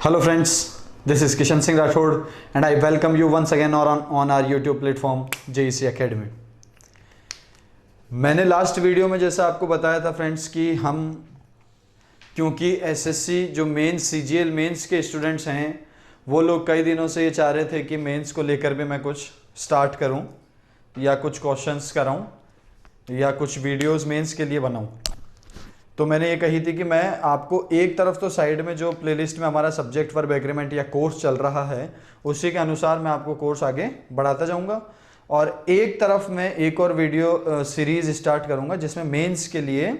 Hello friends, this is Kishan Singh Rathod and I welcome you once again on our YouTube platform JEC Academy। मैंने last video में जैसा आपको बताया था friends कि हम क्योंकि एसएससी जो मेंस सीजीएल मेंस के स्टूडेंट्स हैं वो लोग कई दिनों से ये चाह रहे थे कि मेंस को लेकर भी मैं कुछ स्टार्ट करूं या कुछ क्वेश्चंस कराऊं या कुछ वीडियोस मेंस के लिए बनाऊं। तो मैंने ये कही थी कि मैं आपको एक तरफ तो साइड में जो प्लेलिस्ट में हमारा सब्जेक्ट वर्ब एग्रीमेंट या कोर्स चल रहा है उसी के अनुसार मैं आपको कोर्स आगे बढ़ाता जाऊंगा और एक तरफ मैं एक और वीडियो सीरीज स्टार्ट करूंगा जिसमें मेंस के लिए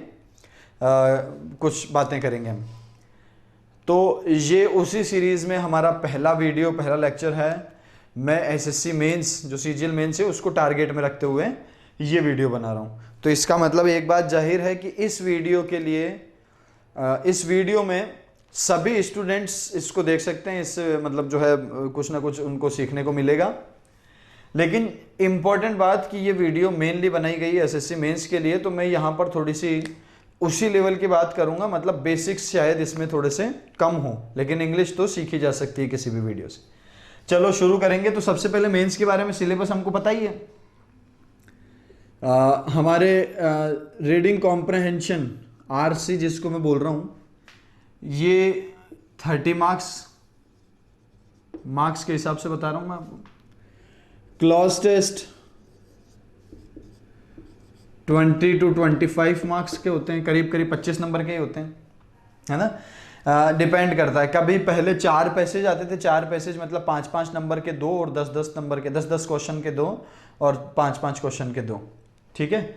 कुछ बातें करेंगे हम। तो ये उसी सीरीज में हमारा पहला लेक्चर है। मैं एसएससी मेंस जो सीजीएल मेंस है उसको टारगेट में रखते हुए ये वीडियो बना रहा हूँ। तो इसका मतलब एक बात जाहिर है कि इस वीडियो के लिए इस वीडियो में सभी स्टूडेंट्स इसको देख सकते हैं। इससे मतलब जो है कुछ ना कुछ उनको सीखने को मिलेगा। लेकिन इम्पॉर्टेंट बात कि ये वीडियो मेनली बनाई गई है एसएससी मेंस के लिए, तो मैं यहाँ पर थोड़ी सी उसी लेवल की बात करूँगा। मतलब बेसिक्स शायद इसमें थोड़े से कम हो, लेकिन इंग्लिश तो सीखी जा सकती है किसी भी वीडियो से। चलो शुरू करेंगे। तो सबसे पहले मेंस के बारे में सिलेबस हमको पता ही है। हमारे रीडिंग कॉम्प्रहेंशन आरसी जिसको मैं बोल रहा हूँ ये 30 मार्क्स के हिसाब से बता रहा हूँ मैं आपको। क्लॉज टेस्ट 20 to 25 मार्क्स के होते हैं, करीब 25 नंबर के ही होते हैं, है ना। डिपेंड करता है। कभी पहले 4 पैसेज आते थे, 4 पैसेज मतलब 5-5 नंबर के 2 और 10-10 नंबर के 10-10 क्वेश्चन के 2 और 5-5 क्वेश्चन के 2। ठीक है।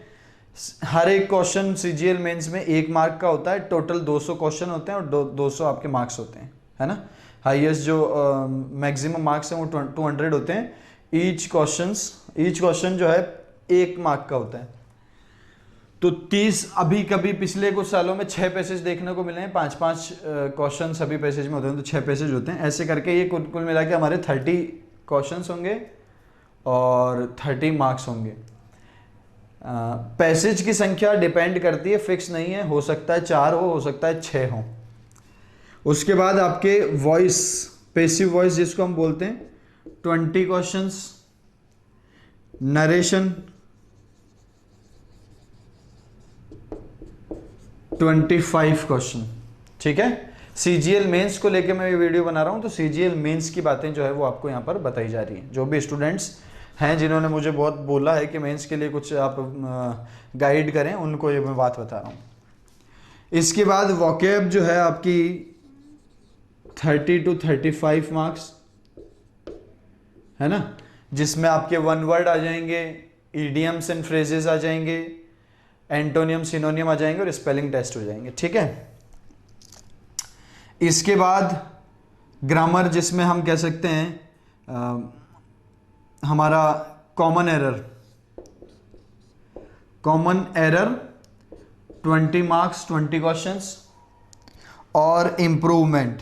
हर एक क्वेश्चन सीजीएल मेंस में 1 मार्क का होता है। टोटल 200 क्वेश्चन होते हैं और 200 आपके मार्क्स होते हैं, है ना। हाईएस्ट जो मैक्सिमम मार्क्स हैं वो 200 होते हैं। ईच क्वेश्चन जो है 1 मार्क का होता है। तो 30 अभी कभी पिछले कुछ सालों में 6 पैसेज देखने को मिले हैं। 5-5 क्वेश्चन सभी पैसेज में होते हैं, तो 6 पैसेज होते हैं। ऐसे करके ये कुल मिला के हमारे 30 क्वेश्चंस होंगे और 30 मार्क्स होंगे। पैसेज की संख्या डिपेंड करती है, फिक्स नहीं है। हो सकता है 4 हो सकता है 6 हो। उसके बाद आपके वॉइस, पैसिव वॉइस जिसको हम बोलते हैं, 20 क्वेश्चंस। Narration 25 question. ठीक है। सीजीएल मेंस को लेके मैं ये वीडियो बना रहा हूं, तो सीजीएल मेंस की बातें जो है वो आपको यहां पर बताई जा रही हैं। जो भी स्टूडेंट्स हैं जिन्होंने मुझे बहुत बोला है कि मेंस के लिए कुछ आप गाइड करें, उनको ये मैं बात बता रहा हूँ। इसके बाद वोकैब जो है आपकी 30 to 35 मार्क्स, है ना, जिसमें आपके 1 वर्ड आ जाएंगे, इडियम्स एंड फ्रेजेस आ जाएंगे, एंटोनियम सिनोनियम आ जाएंगे और स्पेलिंग टेस्ट हो जाएंगे। ठीक है। इसके बाद ग्रामर जिसमें हम कह सकते हैं हमारा कॉमन एरर 20 मार्क्स 20 क्वेश्चंस। और इंप्रूवमेंट,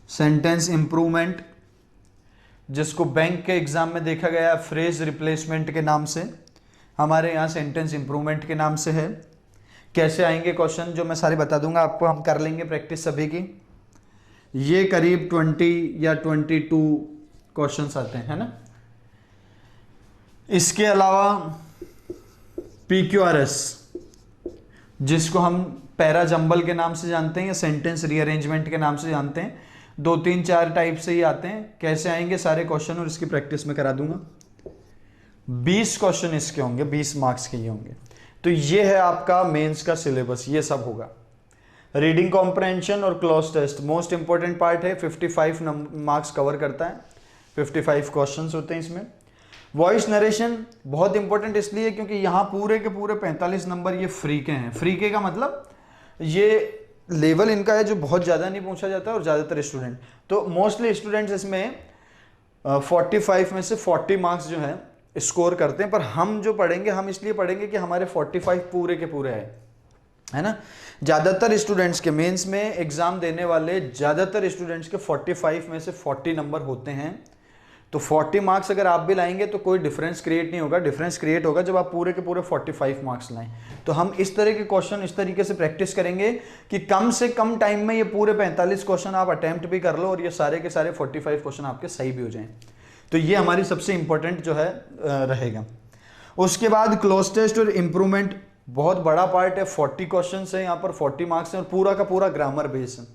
सेंटेंस इंप्रूवमेंट जिसको बैंक के एग्जाम में देखा गया फ्रेज रिप्लेसमेंट के नाम से, हमारे यहाँ सेंटेंस इंप्रूवमेंट के नाम से है। कैसे आएंगे क्वेश्चन जो मैं सारे बता दूंगा आपको, हम कर लेंगे प्रैक्टिस सभी की। ये करीब 20 या 22 क्वेश्चंस आते हैं, है ना। इसके अलावा PQRS जिसको हम पैरा जंबल के नाम से जानते हैं या सेंटेंस रीअरेंजमेंट के नाम से जानते हैं, 2-3-4 टाइप से ही आते हैं। कैसे आएंगे सारे क्वेश्चन और इसकी प्रैक्टिस में करा दूंगा। 20 क्वेश्चन इसके होंगे, 20 मार्क्स के ये होंगे। तो ये है आपका मेंस का सिलेबस, ये सब होगा। रीडिंग कॉम्प्रहेंशन और cloze test most important part है, 55 मार्क्स कवर करता है, 55 क्वेश्चंस होते हैं इसमें। वॉइस नरेशन बहुत इंपॉर्टेंट इसलिए क्योंकि यहाँ पूरे के पूरे 45 नंबर ये फ्री के हैं। फ्री के का मतलब ये लेवल इनका है जो बहुत ज़्यादा नहीं पूछा जाता और ज़्यादातर स्टूडेंट, तो मोस्टली स्टूडेंट्स इसमें 45 में से 40 मार्क्स जो है स्कोर करते हैं। पर हम जो पढ़ेंगे, हम इसलिए पढ़ेंगे कि हमारे 45 पूरे के पूरे है ना। ज़्यादातर स्टूडेंट्स के मेंस में एग्जाम देने वाले ज़्यादातर स्टूडेंट्स के 45 में से 40 नंबर होते हैं। तो 40 मार्क्स अगर आप भी लाएंगे तो कोई डिफरेंस क्रिएट नहीं होगा। डिफरेंस क्रिएट होगा जब आप पूरे के पूरे 45 मार्क्स लाएं। तो हम इस तरह के क्वेश्चन इस तरीके से प्रैक्टिस करेंगे कि कम से कम टाइम में ये पूरे 45 क्वेश्चन आप अटेम्प्ट भी कर लो और ये सारे के सारे 45 क्वेश्चन आपके सही भी हो जाएं। तो ये हमारी सबसे इंपॉर्टेंट जो है रहेगा। उसके बाद क्लोज टेस्ट और इम्प्रूवमेंट बहुत बड़ा पार्ट है। 40 क्वेश्चन है यहाँ पर, 40 मार्क्स है और पूरा का पूरा ग्रामर बेस है।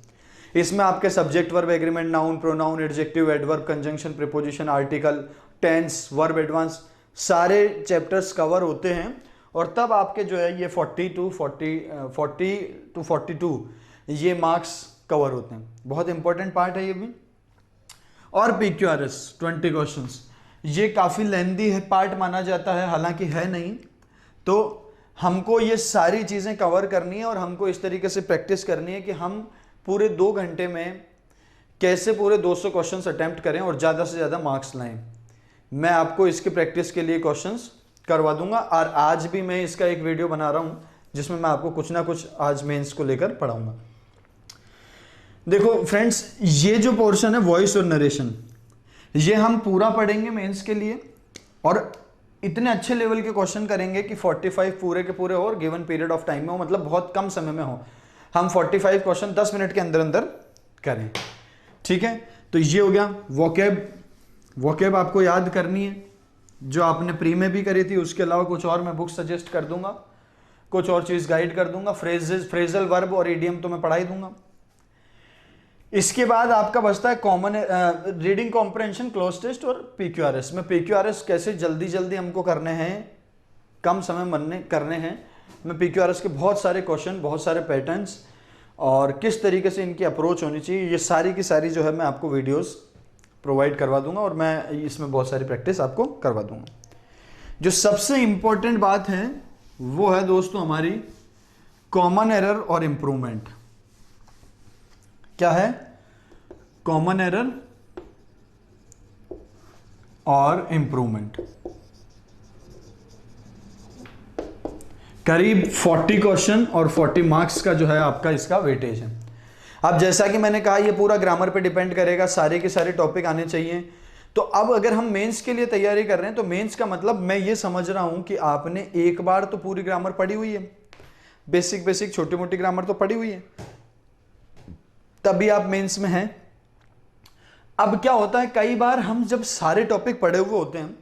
इसमें आपके subject, verb, agreement, noun, pronoun, adjective, adverb, conjunction, preposition, article, tense, verb advance सारे चैप्टर्स कवर होते हैं। और तब आपके जो है ये 40 टू 42 ये मार्क्स कवर होते हैं। बहुत इंपॉर्टेंट पार्ट है ये भी। और PQRS 20 क्वेश्चंस, ये काफ़ी लेंदी है पार्ट माना जाता है, हालांकि है नहीं। तो हमको ये सारी चीज़ें कवर करनी है और हमको इस तरीके से प्रैक्टिस करनी है कि हम पूरे 2 घंटे में कैसे पूरे 200 क्वेश्चंस अटेम्प्ट करें और ज़्यादा से ज़्यादा मार्क्स लाएं। मैं आपको इसकी प्रैक्टिस के लिए क्वेश्चंस करवा दूंगा और आज भी मैं इसका एक वीडियो बना रहा हूं जिसमें मैं आपको कुछ ना कुछ आज मेंस को लेकर पढ़ाऊंगा। देखो फ्रेंड्स, ये जो पोर्शन है वॉइस और नरेशन, ये हम पूरा पढ़ेंगे मेंस के लिए और इतने अच्छे लेवल के क्वेश्चन करेंगे कि 45 पूरे के पूरे हो और गिवन पीरियड ऑफ टाइम में हो, मतलब बहुत कम समय में हो। हम 45 क्वेश्चन 10 मिनट के अंदर अंदर करें, ठीक है। तो ये हो गया वोकेब आपको याद करनी है, जो आपने प्री में भी करी थी। उसके अलावा कुछ और मैं बुक सजेस्ट कर दूंगा, कुछ और चीज गाइड कर दूंगा। फ्रेजल वर्ब और इडियम तो मैं पढ़ा ही दूंगा। इसके बाद आपका बचता है common reading comprehension, cloze test और PQRS में PQRS कैसे जल्दी जल्दी हमको करने हैं, कम समय करने हैं। मैं PQRS के बहुत सारे क्वेश्चन, बहुत सारे पैटर्न्स और किस तरीके से इनकी अप्रोच होनी चाहिए, ये सारी की सारी जो है मैं आपको वीडियोस प्रोवाइड करवा दूंगा और मैं इसमें बहुत सारी प्रैक्टिस आपको करवा दूंगा। जो सबसे इंपॉर्टेंट बात है वो है दोस्तों हमारी कॉमन एरर और इंप्रूवमेंट। क्या है? कॉमन एरर और इंप्रूवमेंट। करीब 40 क्वेश्चन और 40 मार्क्स का जो है आपका इसका वेटेज है। अब जैसा कि मैंने कहा ये पूरा ग्रामर पे डिपेंड करेगा, सारे के सारे टॉपिक आने चाहिए। तो अब अगर हम मेंस के लिए तैयारी कर रहे हैं तो मेंस का मतलब मैं ये समझ रहा हूं कि आपने एक बार तो पूरी ग्रामर पढ़ी हुई है, बेसिक छोटी मोटी ग्रामर तो पढ़ी हुई है, तभी आप मेंस में हैं। अब क्या होता है, कई बार हम जब सारे टॉपिक पढ़े हुए होते हैं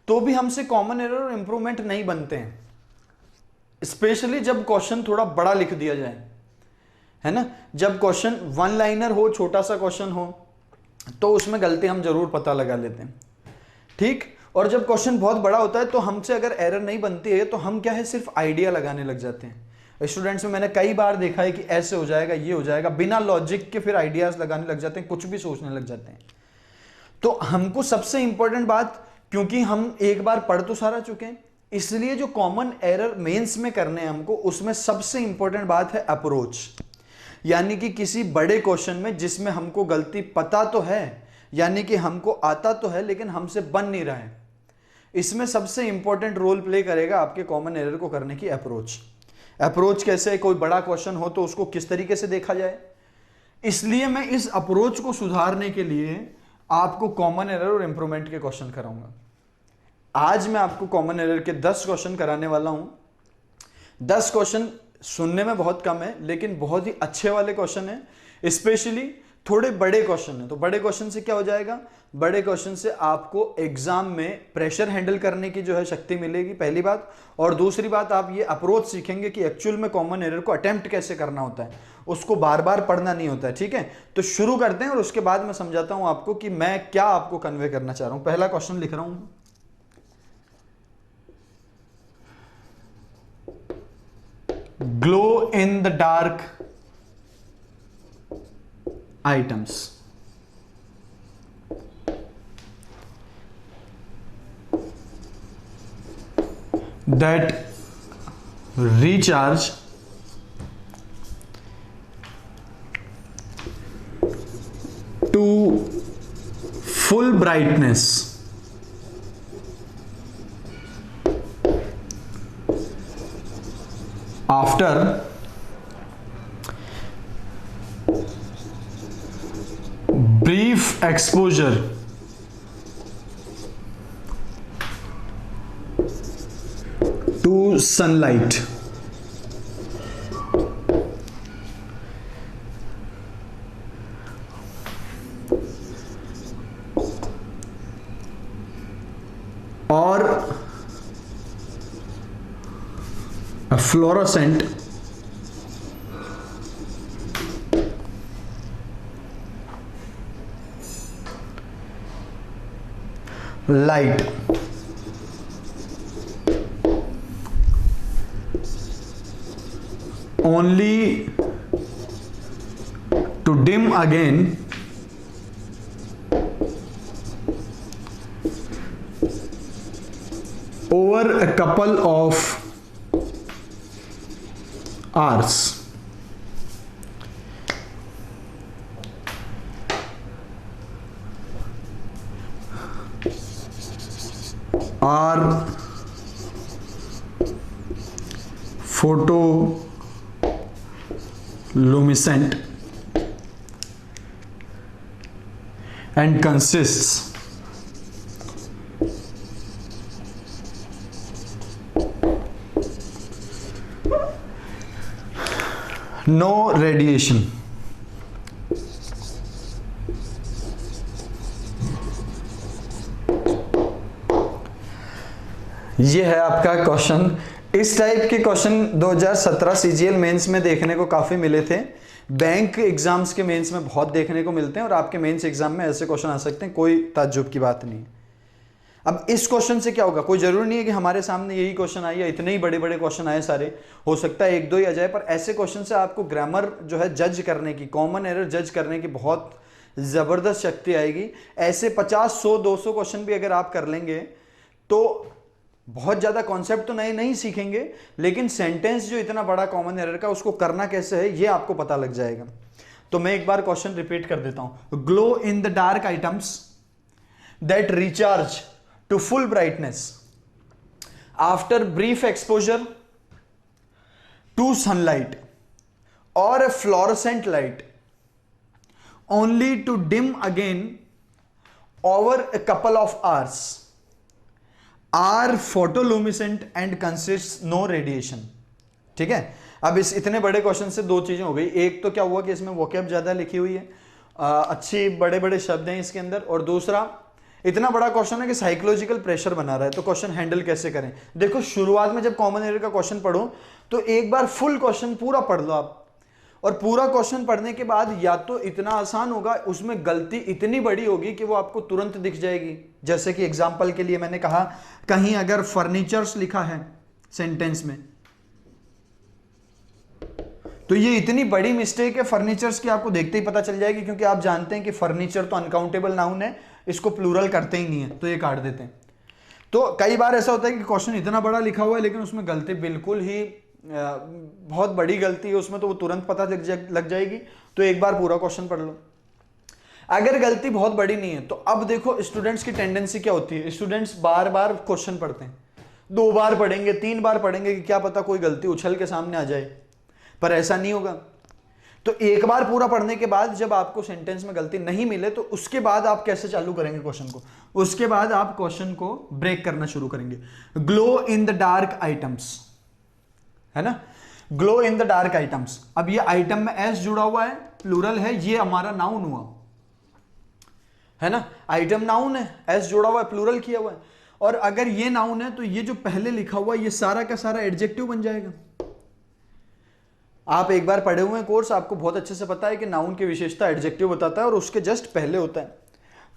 तो भी हमसे कॉमन एरर और इंप्रूवमेंट नहीं बनते हैं, स्पेशली जब क्वेश्चन थोड़ा बड़ा लिख दिया जाए, है ना। जब क्वेश्चन 1 लाइनर हो, छोटा सा क्वेश्चन हो, तो उसमें गलती हम जरूर पता लगा लेते हैं, ठीक। और जब क्वेश्चन बहुत बड़ा होता है तो हमसे अगर एरर नहीं बनती है तो हम क्या है, सिर्फ आइडिया लगाने लग जाते हैं। स्टूडेंट्स में मैंने कई बार देखा है कि ऐसे हो जाएगा, ये हो जाएगा, बिना लॉजिक के फिर आइडियाज लगाने लग जाते हैं, कुछ भी सोचने लग जाते हैं। तो हमको सबसे इंपॉर्टेंट बात, क्योंकि हम एक बार पढ़ तो सारा चुके हैं, इसलिए जो कॉमन एरर मेंस में करने हैं हमको, उसमें सबसे इंपॉर्टेंट बात है अप्रोच। यानी कि किसी बड़े क्वेश्चन में जिसमें हमको गलती पता तो है, यानी कि हमको आता तो है लेकिन हमसे बन नहीं रहा है, इसमें सबसे इंपॉर्टेंट रोल प्ले करेगा आपके कॉमन एरर को करने की अप्रोच। अप्रोच कैसे, कोई बड़ा क्वेश्चन हो तो उसको किस तरीके से देखा जाए। इसलिए मैं इस अप्रोच को सुधारने के लिए आपको कॉमन एरर और इंप्रूवमेंट के क्वेश्चन कराऊंगा। आज मैं आपको कॉमन एरर के 10 क्वेश्चन कराने वाला हूं। 10 क्वेश्चन सुनने में बहुत कम है लेकिन बहुत ही अच्छे वाले क्वेश्चन है, स्पेशली थोड़े बड़े क्वेश्चन है। तो बड़े क्वेश्चन से क्या हो जाएगा, बड़े क्वेश्चन से आपको एग्जाम में प्रेशर हैंडल करने की जो है शक्ति मिलेगी, पहली बात। और दूसरी बात, आप ये अप्रोच सीखेंगे कि एक्चुअल में कॉमन एरर को अटेम्प्ट कैसे करना होता है, उसको बार बार पढ़ना नहीं होता है, ठीक है। तो शुरू करते हैं और उसके बाद मैं समझाता हूं आपको कि मैं क्या आपको कन्वे करना चाह रहा हूं। पहला क्वेश्चन लिख रहा हूं, glow in the dark items. That recharge to full brightness after brief exposure sunlight. और fluorescent light only to dim again over a couple of hours. Are photoluminescent and consists no radiation. ये है आपका question. इस type के question 2017 CGL mains में देखने को काफी मिले थे, बैंक एग्जाम्स के मेंस में बहुत देखने को मिलते हैं, और आपके मेंस एग्जाम में ऐसे क्वेश्चन आ सकते हैं, कोई ताज्जुब की बात नहीं। अब इस क्वेश्चन से क्या होगा, कोई जरूरी नहीं है कि हमारे सामने यही क्वेश्चन आए या इतने ही बड़े बड़े क्वेश्चन आए सारे, हो सकता है एक दो ही आ जाए, पर ऐसे क्वेश्चन से आपको ग्रामर जो है जज करने की, कॉमन एरर जज करने की बहुत जबरदस्त शक्ति आएगी। ऐसे 50, 100, 200 क्वेश्चन भी अगर आप कर लेंगे तो बहुत ज्यादा कॉन्सेप्ट तो नए नहीं सीखेंगे, लेकिन सेंटेंस जो इतना बड़ा कॉमन एरर का उसको करना कैसे है ये आपको पता लग जाएगा। तो मैं एक बार क्वेश्चन रिपीट कर देता हूं। Glow in the dark items that recharge to full brightness after brief exposure to sunlight और a fluorescent light only to dim again over a couple of hours are photoluminescent and consist no radiation. ठीक है, अब इस इतने बड़े question से दो चीजें हो गई। एक तो क्या हुआ कि इसमें वोकैब ज्यादा लिखी हुई है, अच्छी बड़े बड़े शब्द हैं इसके अंदर, और दूसरा इतना बड़ा क्वेश्चन है कि साइकोलॉजिकल प्रेशर बना रहा है, तो क्वेश्चन हैंडल कैसे करें। देखो शुरुआत में जब कॉमन एरर का क्वेश्चन पढ़ो तो एक बार फुल क्वेश्चन पूरा पढ़ लो आप, और पूरा क्वेश्चन पढ़ने के बाद या तो इतना आसान होगा, उसमें गलती इतनी बड़ी होगी कि वो आपको तुरंत दिख जाएगी। जैसे कि एग्जांपल के लिए मैंने कहा, कहीं अगर फर्नीचर्स लिखा है सेंटेंस में, तो ये इतनी बड़ी मिस्टेक है फर्नीचर्स की, आपको देखते ही पता चल जाएगी, क्योंकि आप जानते हैं कि फर्नीचर तो अनकाउंटेबल नाउन है, इसको प्लूरल करते ही नहीं है, तो ये काट देते हैं। तो कई बार ऐसा होता है कि क्वेश्चन इतना बड़ा लिखा हुआ है लेकिन उसमें गलती बिल्कुल ही बहुत बड़ी गलती है उसमें, तो वो तुरंत पता लग जाएगी। तो एक बार पूरा क्वेश्चन पढ़ लो। अगर गलती बहुत बड़ी नहीं है तो अब देखो स्टूडेंट्स की टेंडेंसी क्या होती है, स्टूडेंट्स बार बार क्वेश्चन पढ़ते हैं, 2 बार पढ़ेंगे, 3 बार पढ़ेंगे कि क्या पता कोई गलती उछल के सामने आ जाए, पर ऐसा नहीं होगा। तो एक बार पूरा पढ़ने के बाद जब आपको सेंटेंस में गलती नहीं मिले तो उसके बाद आप कैसे चालू करेंगे क्वेश्चन को, उसके बाद आप क्वेश्चन को ब्रेक करना शुरू करेंगे। Glow in the dark items, है ना, glow in the dark items. अब ये आइटम में एस जुड़ा हुआ है, प्लूरल है, ये हमारा नाउन हुआ, है ना, आइटम नाउन है, एस जुड़ा हुआ है, प्लूरल किया हुआ है, और अगर ये नाउन है तो ये जो पहले लिखा हुआ है ये सारा का सारा एडजेक्टिव बन जाएगा। आप एक बार पढ़े हुए हैं कोर्स, आपको बहुत अच्छे से पता है कि नाउन की विशेषता एडजेक्टिव बताता है और उसके जस्ट पहले होता है।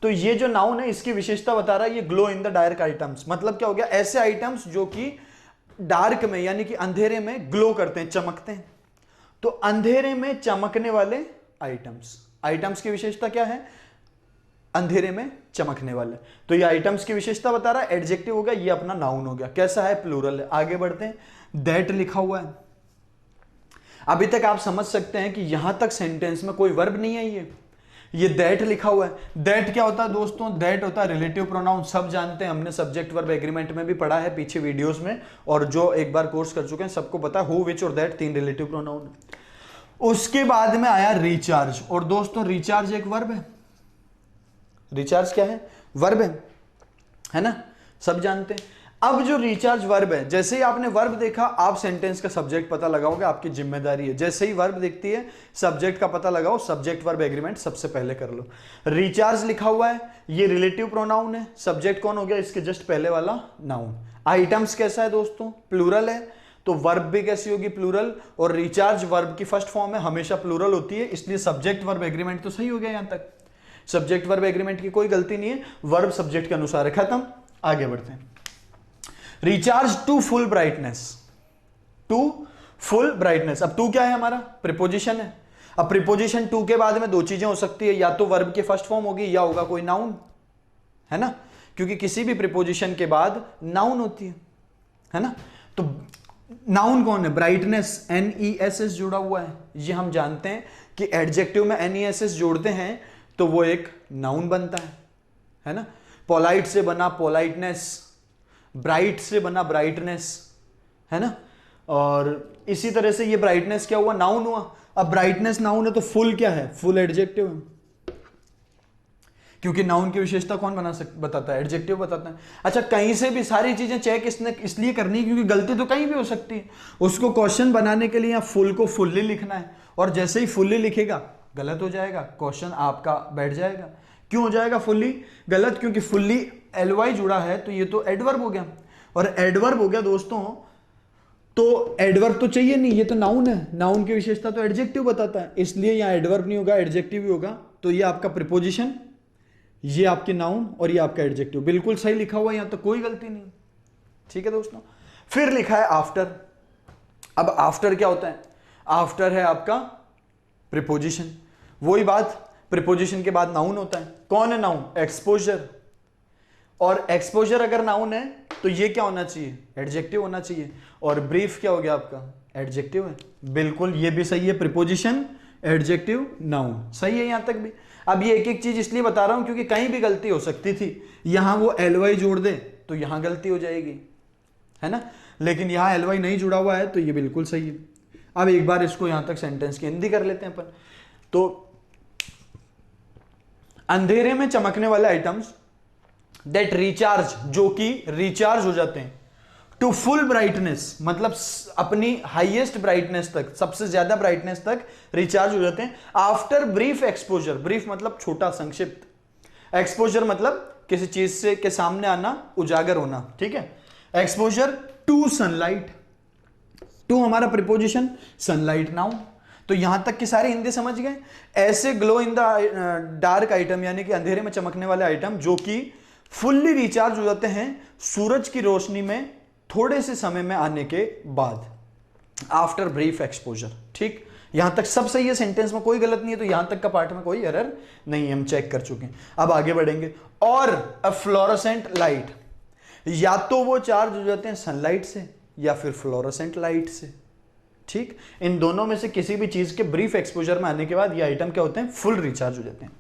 तो ये जो नाउन है इसकी विशेषता बता रहा है ये glow in the dark items. मतलब क्या हो गया, ऐसे आइटम्स जो कि डार्क में यानी कि अंधेरे में ग्लो करते हैं, चमकते हैं। तो अंधेरे में चमकने वाले आइटम्स, आइटम्स की विशेषता क्या है, अंधेरे में चमकने वाले। तो ये आइटम्स की विशेषता बता रहा है, एडजेक्टिव हो गया, ये अपना नाउन हो गया। कैसा है, प्लूरल है। आगे बढ़ते हैं, दैट लिखा हुआ है। अभी तक आप समझ सकते हैं कि यहां तक सेंटेंस में कोई वर्ब नहीं है, ये दैट लिखा हुआ है। दैट क्या होता है दोस्तों, दैट होता है रिलेटिव प्रोनाउन, सब जानते हैं, हमने सब्जेक्ट वर्ब एग्रीमेंट में भी पढ़ा है पीछे वीडियोस में, और जो एक बार कोर्स कर चुके हैं सबको पता है हु, विच और दैट 3 रिलेटिव प्रोनाउन है। उसके बाद में आया रिचार्ज, और दोस्तों रिचार्ज एक वर्ब है। रिचार्ज क्या है, वर्ब है ना, सब जानते हैं। अब जो रिचार्ज वर्ब है, जैसे ही आपने वर्ब देखा आप सेंटेंस का सब्जेक्ट पता लगाओगे, आपकी जिम्मेदारी है। जैसे ही वर्ब दिखती है सब्जेक्ट का पता लगाओ, सब्जेक्ट वर्ब एग्रीमेंट सबसे पहले कर लो। रिचार्ज लिखा हुआ है, ये रिलेटिव प्रोनाउन है, सब्जेक्ट कौन हो गया, इसके जस्ट पहले वाला नाउन। आइटम्स कैसा है दोस्तों, प्लूरल है, तो वर्ब भी कैसी होगी, प्लूरल। और रिचार्ज वर्ब की फर्स्ट फॉर्म है, हमेशा प्लूरल होती है, इसलिए सब्जेक्ट वर्ब एग्रीमेंट तो सही हो गया। यहां तक सब्जेक्ट वर्ब एग्रीमेंट की कोई गलती नहीं है, वर्ब सब्जेक्ट के अनुसार है, खत्म। आगे बढ़ते हैं। Recharge to full brightness, to full brightness. अब टू क्या है, हमारा प्रीपोजिशन है। अब प्रीपोजिशन टू के बाद में दो चीजें हो सकती है, या तो वर्ब की फर्स्ट फॉर्म होगी या होगा कोई नाउन, है ना, क्योंकि किसी भी प्रीपोजिशन के बाद नाउन होती है ना। तो नाउन कौन है, ब्राइटनेस, NESS जुड़ा हुआ है। ये हम जानते हैं कि एडजेक्टिव में NESS जोड़ते हैं तो वो एक नाउन बनता है ना। पोलाइट से बना पोलाइटनेस, ब्राइट से बना ब्राइटनेस, है ना। और इसी तरह से ये ब्राइटनेस क्या हुआ, नाउन हुआ। अब ब्राइटनेस नाउन है तो फुल क्या है, फुल एडजेक्टिव है, क्योंकि नाउन की विशेषता कौन बताता है, एडजेक्टिव बताता है। अच्छा, कहीं से भी सारी चीजें चेक इसलिए करनी है क्योंकि गलती तो कहीं भी हो सकती है। उसको क्वेश्चन बनाने के लिए यहाँ फुल को फुल्ली लिखना है, और जैसे ही फुल्ली लिखेगा गलत हो जाएगा, क्वेश्चन आपका बैठ जाएगा। क्यों हो जाएगा फुल्ली गलत, क्योंकि फुल्ली LY जुड़ा है, तो ये तो एडवर्ब हो गया, और एडवर्ब हो गया दोस्तों, तो एडवर्ब तो चाहिए नहीं, ये तो नाउन है, नाउन की विशेषता तो एडजेक्टिव बताता है, इसलिए यहां एडवर्ब नहीं होगा, एडजेक्टिव ही होगा। तो ये आपका प्रीपोजिशन, ये आपके नाउन, और ये आपका एडजेक्टिव, बिल्कुल सही लिखा हुआ है, यहां तो कोई गलती नहीं। ठीक है दोस्तों, फिर लिखा है आफ्टर। अब आफ्टर क्या होता है, आफ्टर है आपका प्रीपोजिशन। वही बात, प्रीपोजिशन के बाद नाउन होता है। कौन है नाउन, एक्सपोजर। और एक्सपोजर अगर नाउन है तो ये क्या होना चाहिए, एडजेक्टिव होना चाहिए। और ब्रीफ क्या हो गया आपका, एडजेक्टिव है, बिल्कुल ये भी सही है, प्रीपोजिशन, एडजेक्टिव, नाउन, सही है यहां तक भी। अब ये एक एक चीज इसलिए बता रहा हूं क्योंकि कहीं भी गलती हो सकती थी, यहां वो LY जोड़ दे तो यहां गलती हो जाएगी, है ना, लेकिन यहां LY नहीं जुड़ा हुआ है तो ये बिल्कुल सही है। अब एक बार इसको यहां तक सेंटेंस की हिंदी कर लेते हैं अपन। तो अंधेरे में चमकने वाले आइटम्स दैट रिचार्ज, जो कि रिचार्ज हो जाते हैं, टू फुल ब्राइटनेस, मतलब अपनी हाईएस्ट ब्राइटनेस तक, सबसे ज्यादा ब्राइटनेस तक रिचार्ज हो जाते हैं आफ्टर ब्रीफ एक्सपोजर। ब्रीफ मतलब छोटा, संक्षिप्त, एक्सपोजर मतलब किसी चीज से के सामने आना, उजागर होना, ठीक है। एक्सपोजर टू सनलाइट, टू हमारा प्रीपोजिशन, सनलाइट नाउन। तो यहां तक की सारी हिंदी समझ गए। ऐसे glow in the dark item, यानी कि अंधेरे में चमकने वाले आइटम जो कि फुल्ली रिचार्ज हो जाते हैं सूरज की रोशनी में थोड़े से समय में आने के बाद, आफ्टर ब्रीफ एक्सपोजर। ठीक, यहां तक सब सही है, सेंटेंस में कोई गलत नहीं है, तो यहां तक का पार्ट में कोई एरर नहीं है, हम चेक कर चुके हैं। अब आगे बढ़ेंगे। और अ फ्लोरोसेंट लाइट, या तो वो चार्ज हो जाते हैं सनलाइट से या फिर फ्लोरोसेंट लाइट से। ठीक, इन दोनों में से किसी भी चीज के ब्रीफ एक्सपोजर में आने के बाद ये आइटम क्या होते हैं, फुल रिचार्ज हो जाते हैं।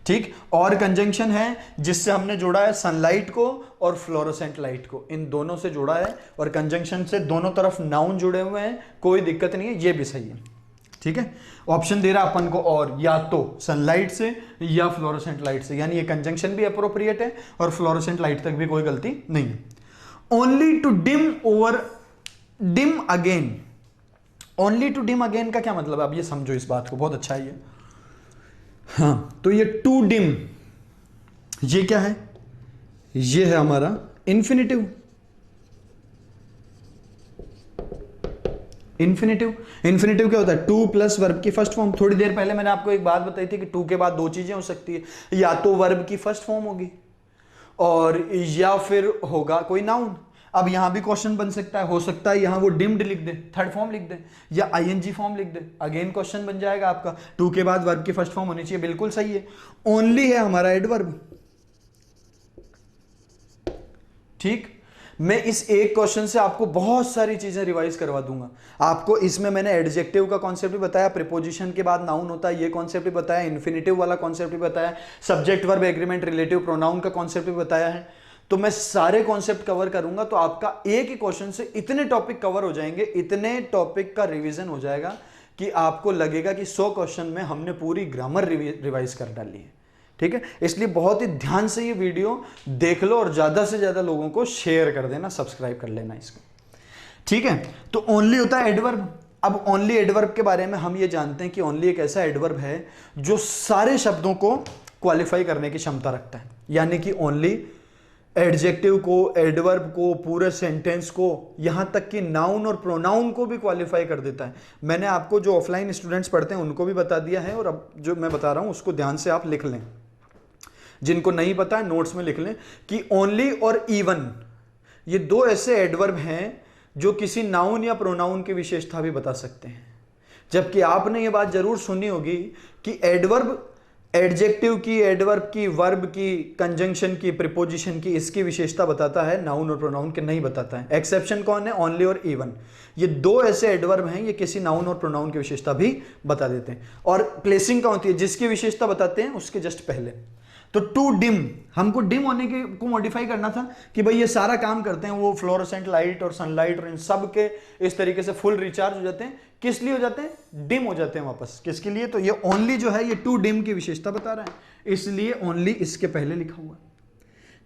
ठीक, और कंजंक्शन है जिससे हमने जोड़ा है सनलाइट को और फ्लोरोसेंट लाइट को, इन दोनों से जोड़ा है, और कंजंक्शन से दोनों तरफ नाउन जुड़े हुए हैं, कोई दिक्कत नहीं है, ये भी सही है। ठीक है, ऑप्शन दे रहा अपन को, और या तो सनलाइट से या फ्लोरोसेंट लाइट से, यानी ये कंजंक्शन भी अप्रोप्रिएट है और फ्लोरोसेंट लाइट तक भी कोई गलती नहीं है। Only to dim over dim again, only to dim again का क्या मतलब है, अब ये समझो इस बात को, बहुत अच्छा है ये। हाँ, तो ये टू डिम, ये क्या है, ये है हमारा इन्फिनिटिव। इन्फिनिटिव, इन्फिनिटिव क्या होता है, टू प्लस वर्ब की फर्स्ट फॉर्म। थोड़ी देर पहले मैंने आपको एक बात बताई थी कि टू के बाद दो चीजें हो सकती है, या तो वर्ब की फर्स्ट फॉर्म होगी और या फिर होगा कोई नाउन। अब यहां भी क्वेश्चन बन सकता है, हो सकता है यहां वो डिम्ड लिख दे, थर्ड फॉर्म लिख दे, या ING फॉर्म लिख दे, अगेन क्वेश्चन बन जाएगा आपका। टू के बाद वर्ब की फर्स्ट फॉर्म होनी चाहिए, बिल्कुल सही है। ओनली है हमारा एडवर्ब। ठीक, मैं इस एक क्वेश्चन से आपको बहुत सारी चीजें रिवाइज करवा दूंगा। आपको इसमें मैंने एडजेक्टिव का कॉन्सेप्ट भी बताया, प्रीपोजिशन के बाद नाउन होता है ये कॉन्सेप्ट भी बताया, इन्फिनिटिव वाला कॉन्सेप्ट भी बताया, subject verb agreement relative pronoun का कॉन्सेप्ट भी बताया है। तो मैं सारे कॉन्सेप्ट कवर करूंगा, तो आपका एक ही क्वेश्चन से इतने टॉपिक कवर हो जाएंगे, इतने टॉपिक का रिवीजन हो जाएगा कि आपको लगेगा कि 100 क्वेश्चन में हमने पूरी ग्रामर रिवाइज कर डाली है। ठीक है, इसलिए बहुत ही ध्यान से ये वीडियो देख लो और ज्यादा से ज्यादा लोगों को शेयर कर देना, सब्सक्राइब कर लेना इसको, ठीक है। तो ओनली होता है एडवर्ब। अब ओनली एडवर्ब के बारे में हम ये जानते हैं कि ओनली एक ऐसा एडवर्ब है जो सारे शब्दों को क्वालिफाई करने की क्षमता रखता है, यानी कि ओनली एडजेक्टिव को, एडवर्ब को, पूरे सेंटेंस को, यहां तक कि नाउन और प्रोनाउन को भी क्वालिफाई कर देता है। मैंने आपको जो ऑफलाइन स्टूडेंट्स पढ़ते हैं उनको भी बता दिया है, और अब जो मैं बता रहा हूं उसको ध्यान से आप लिख लें, जिनको नहीं पता है नोट्स में लिख लें कि ओनली और इवन ये दो ऐसे एडवर्ब हैं जो किसी नाउन या प्रोनाउन की विशेषता भी बता सकते हैं। जबकि आपने ये बात जरूर सुनी होगी कि एडवर्ब एडजेक्टिव की, एडवर्ब की, वर्ब की, कंजंक्शन की, प्रीपोजिशन की, इसकी विशेषता बताता है, नाउन और प्रोनाउन के नहीं बताता है। एक्सेप्शन कौन है? ओनली और इवन। ये दो ऐसे एडवर्ब हैं, ये किसी नाउन और प्रोनाउन की विशेषता भी बता देते हैं। और प्लेसिंग कौन होती है? जिसकी विशेषता बताते हैं उसके जस्ट पहले। तो टू डिम, हमको डिम होने के को मॉडिफाई करना था कि भाई ये सारा काम करते हैं, वो फ्लोरोसेंट लाइट और सनलाइट और इन सब के इस तरीके से फुल रिचार्ज हो जाते हैं। किस लिए हो जाते हैं? डिम हो जाते हैं वापस। किसके लिए? तो ये ओनली जो है ये टू डिम की विशेषता बता रहा है, इसलिए ओनली इसके पहले लिखा हुआ है।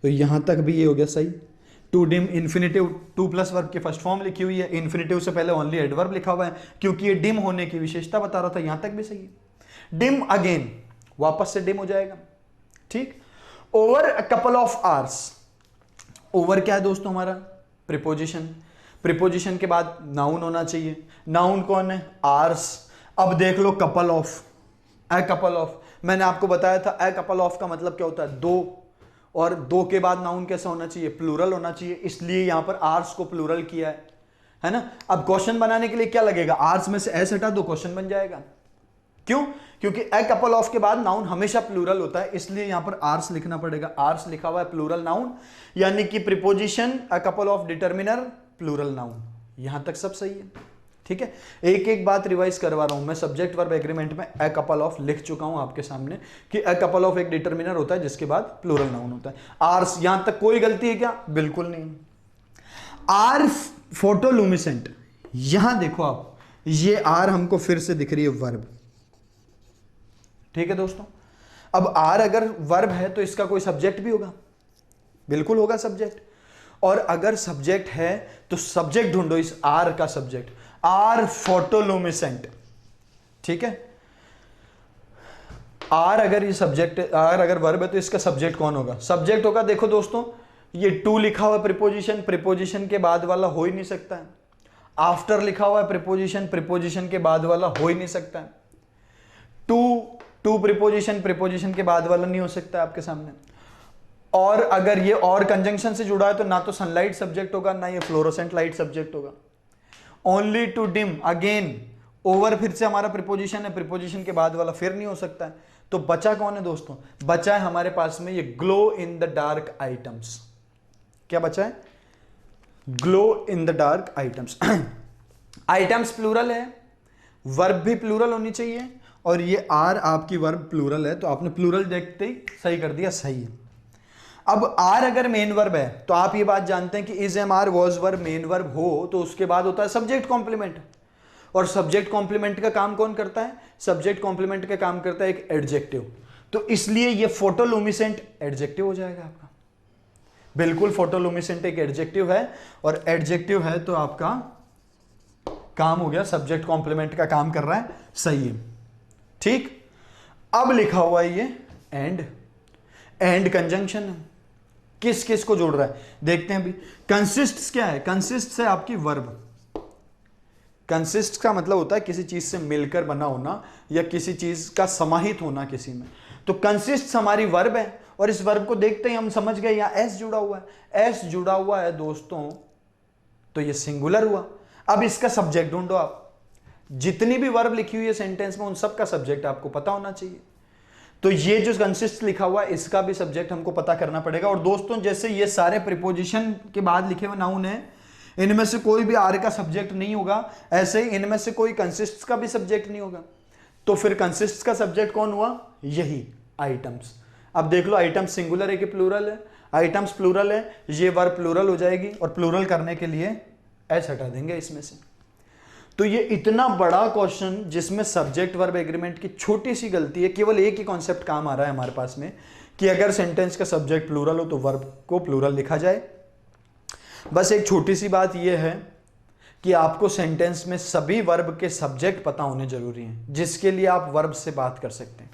तो यहां तक भी ये हो गया सही। To dim infinitive, to plus verb की फर्स्ट फॉर्म लिखी हुई है, इन्फिनेटिव से पहले ओनली एडवर्ब लिखा हुआ है क्योंकि ये डिम होने की विशेषता बता रहा था। यहां तक भी सही है। डिम अगेन, वापस से डिम हो जाएगा, ठीक। Over a couple of hours, over क्या है दोस्तों? हमारा प्रीपोजिशन। प्रीपोजिशन के बाद नाउन होना चाहिए। नाउन कौन है? आवर्स। अब देख लो couple of, a couple of, मैंने आपको बताया था ए कपल ऑफ का मतलब क्या होता है? दो। और दो के बाद नाउन कैसा होना चाहिए? प्लूरल होना चाहिए, इसलिए यहां पर आवर्स को प्लूरल किया है ना। अब क्वेश्चन बनाने के लिए क्या लगेगा? आवर्स में से एस हटा दो, क्वेश्चन बन जाएगा। क्यों? क्योंकि ए कपल ऑफ के बाद नाउन हमेशा प्लूरल होता है, इसलिए यहां पर आर्स लिखना पड़ेगा। आर्स लिखा हुआ है प्लूरल नाउन, यानी कि preposition a couple of determiner plural noun. यहां तक सब सही है, ठीक है। एक एक बात रिवाइज करवा रहा हूं मैं। सब्जेक्ट वर्ब एग्रीमेंट में ए कपल ऑफ लिख चुका हूं आपके सामने कि ए कपल ऑफ एक डिटर्मिनर होता है जिसके बाद प्लूरल नाउन होता है। आर्स, यहां तक कोई गलती है क्या? बिल्कुल नहीं। आर फोटोलुमिसेंट, यहां देखो आप, ये आर हमको फिर से दिख रही है वर्ब, ठीक है दोस्तों। अब आर अगर वर्ब है तो इसका कोई सब्जेक्ट भी होगा, बिल्कुल होगा सब्जेक्ट। और अगर सब्जेक्ट है तो सब्जेक्ट ढूंढो इस आर का सब्जेक्ट। आर फोटोलुमिसेंट, ठीक है। आर अगर ये सब्जेक्ट, आर अगर वर्ब है तो इसका सब्जेक्ट कौन होगा? सब्जेक्ट होगा, देखो दोस्तों, ये टू लिखा हुआ प्रीपोजिशन, प्रीपोजिशन के बाद वाला हो ही नहीं सकता है। आफ्टर लिखा हुआ है प्रीपोजिशन, प्रीपोजिशन के बाद वाला हो ही नहीं सकता है। टू प्रीपोजिशन, प्रीपोजिशन के बाद वाला नहीं हो सकता आपके सामने। और अगर ये और कंजंक्शन से जुड़ा है तो ना तो सनलाइट सब्जेक्ट होगा, ना ये फ्लोरोसेंट लाइट सब्जेक्ट होगा। Only to dim, again over फिर से हमारा प्रीपोजिशन है, प्रीपोजिशन के बाद वाला फिर नहीं हो सकता है। तो बचा कौन है दोस्तों? बचा है हमारे पास में ये glow in the dark items. क्या बचा है? Glow in the dark items. Items plural है, वर्ब भी प्लूरल होनी चाहिए, और ये आर आपकी वर्ब प्लूरल है, तो आपने प्लूरल देखते ही सही कर दिया, सही है। अब आर अगर मेन वर्ब है तो आप ये बात जानते हैं कि is am are was verb main verb हो तो उसके बाद होता है सब्जेक्ट कॉम्प्लीमेंट। और सब्जेक्ट कॉम्प्लीमेंट का काम कौन करता है? सब्जेक्ट कॉम्प्लीमेंट का काम करता है एक एडजेक्टिव। तो इसलिए ये फोटोलुमिसेंट एडजेक्टिव हो जाएगा आपका। बिल्कुल, फोटोलुमिसेंट एक एडजेक्टिव है, और एडजेक्टिव है तो आपका काम हो गया, सब्जेक्ट कॉम्प्लीमेंट का काम कर रहा है, सही है, ठीक। अब लिखा हुआ है ये एंड, एंड कंजंक्शन है, किस किस को जोड़ रहा है देखते हैं अभी। कंसिस्ट क्या है? कंसिस्ट है आपकी वर्ब। कंसिस्ट का मतलब होता है किसी चीज से मिलकर बना होना या किसी चीज का समाहित होना किसी में। तो कंसिस्ट हमारी वर्ब है, और इस वर्ब को देखते ही हम समझ गए यहां एस जुड़ा हुआ है। एस जुड़ा हुआ है दोस्तों तो ये सिंगुलर हुआ। अब इसका सब्जेक्ट ढूंढो आप। जितनी भी वर्ब लिखी हुई है सेंटेंस में उन सब का सब्जेक्ट आपको पता होना चाहिए। तो ये जो कंसिस्ट लिखा हुआ है इसका भी सब्जेक्ट हमको पता करना पड़ेगा। और दोस्तों जैसे ये सारे प्रीपोजिशन के बाद लिखे हुए नाउन है, इनमें से कोई भी आर का सब्जेक्ट नहीं होगा, ऐसे ही इनमें से कोई कंसिस्ट का भी सब्जेक्ट नहीं होगा। तो फिर कंसिस्ट का सब्जेक्ट कौन हुआ? यही आइटम्स। अब देख लो, आइटम्स सिंगुलर है कि प्लूरल है? आइटम्स प्लूरल है, ये वर्ब प्लूरल हो जाएगी, और प्लूरल करने के लिए एस हटा देंगे इसमें से। तो ये इतना बड़ा क्वेश्चन जिसमें सब्जेक्ट वर्ब एग्रीमेंट की छोटी सी गलती है, केवल एक ही कॉन्सेप्ट काम आ रहा है हमारे पास में कि अगर सेंटेंस का सब्जेक्ट प्लूरल हो तो वर्ब को प्लूरल लिखा जाए। बस एक छोटी सी बात यह है कि आपको सेंटेंस में सभी वर्ब के सब्जेक्ट पता होने जरूरी हैं, जिसके लिए आप वर्ब से बात कर सकते हैं।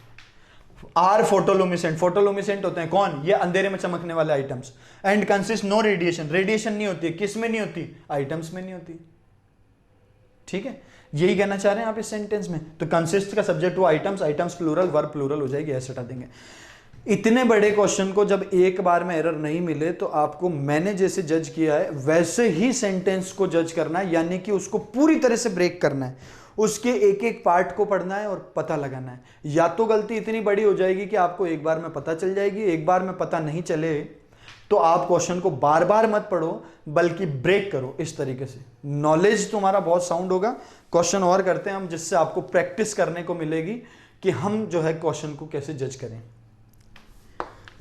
आर फोटोलुमिसेंट, फोटोलुमिसेंट होते हैं कौन? ये अंधेरे में चमकने वाले items. And consist no radiation, radiation नहीं होती, किस में नहीं होती? आइटम्स में नहीं होती। ठीक है, यही कहना चाह रहे हैं आप इस सेंटेंस में। तो कंसिस्ट का सब्जेक्ट वो items, items plural, verb plural हो जाएगी, ऐसे हटा देंगे। इतने बड़े क्वेश्चन को जब एक बार में एरर नहीं मिले तो आपको मैंने जैसे जज किया है वैसे ही सेंटेंस को जज करना है, यानी कि उसको पूरी तरह से ब्रेक करना है, उसके एक एक पार्ट को पढ़ना है और पता लगाना है। या तो गलती इतनी बड़ी हो जाएगी कि आपको एक बार में पता चल जाएगी, एक बार में पता नहीं चले तो आप क्वेश्चन को बार बार मत पढ़ो बल्कि ब्रेक करो। इस तरीके से नॉलेज तुम्हारा बहुत साउंड होगा। क्वेश्चन और करते हैं हम, जिससे आपको प्रैक्टिस करने को मिलेगी कि हम जो है क्वेश्चन को कैसे जज करें।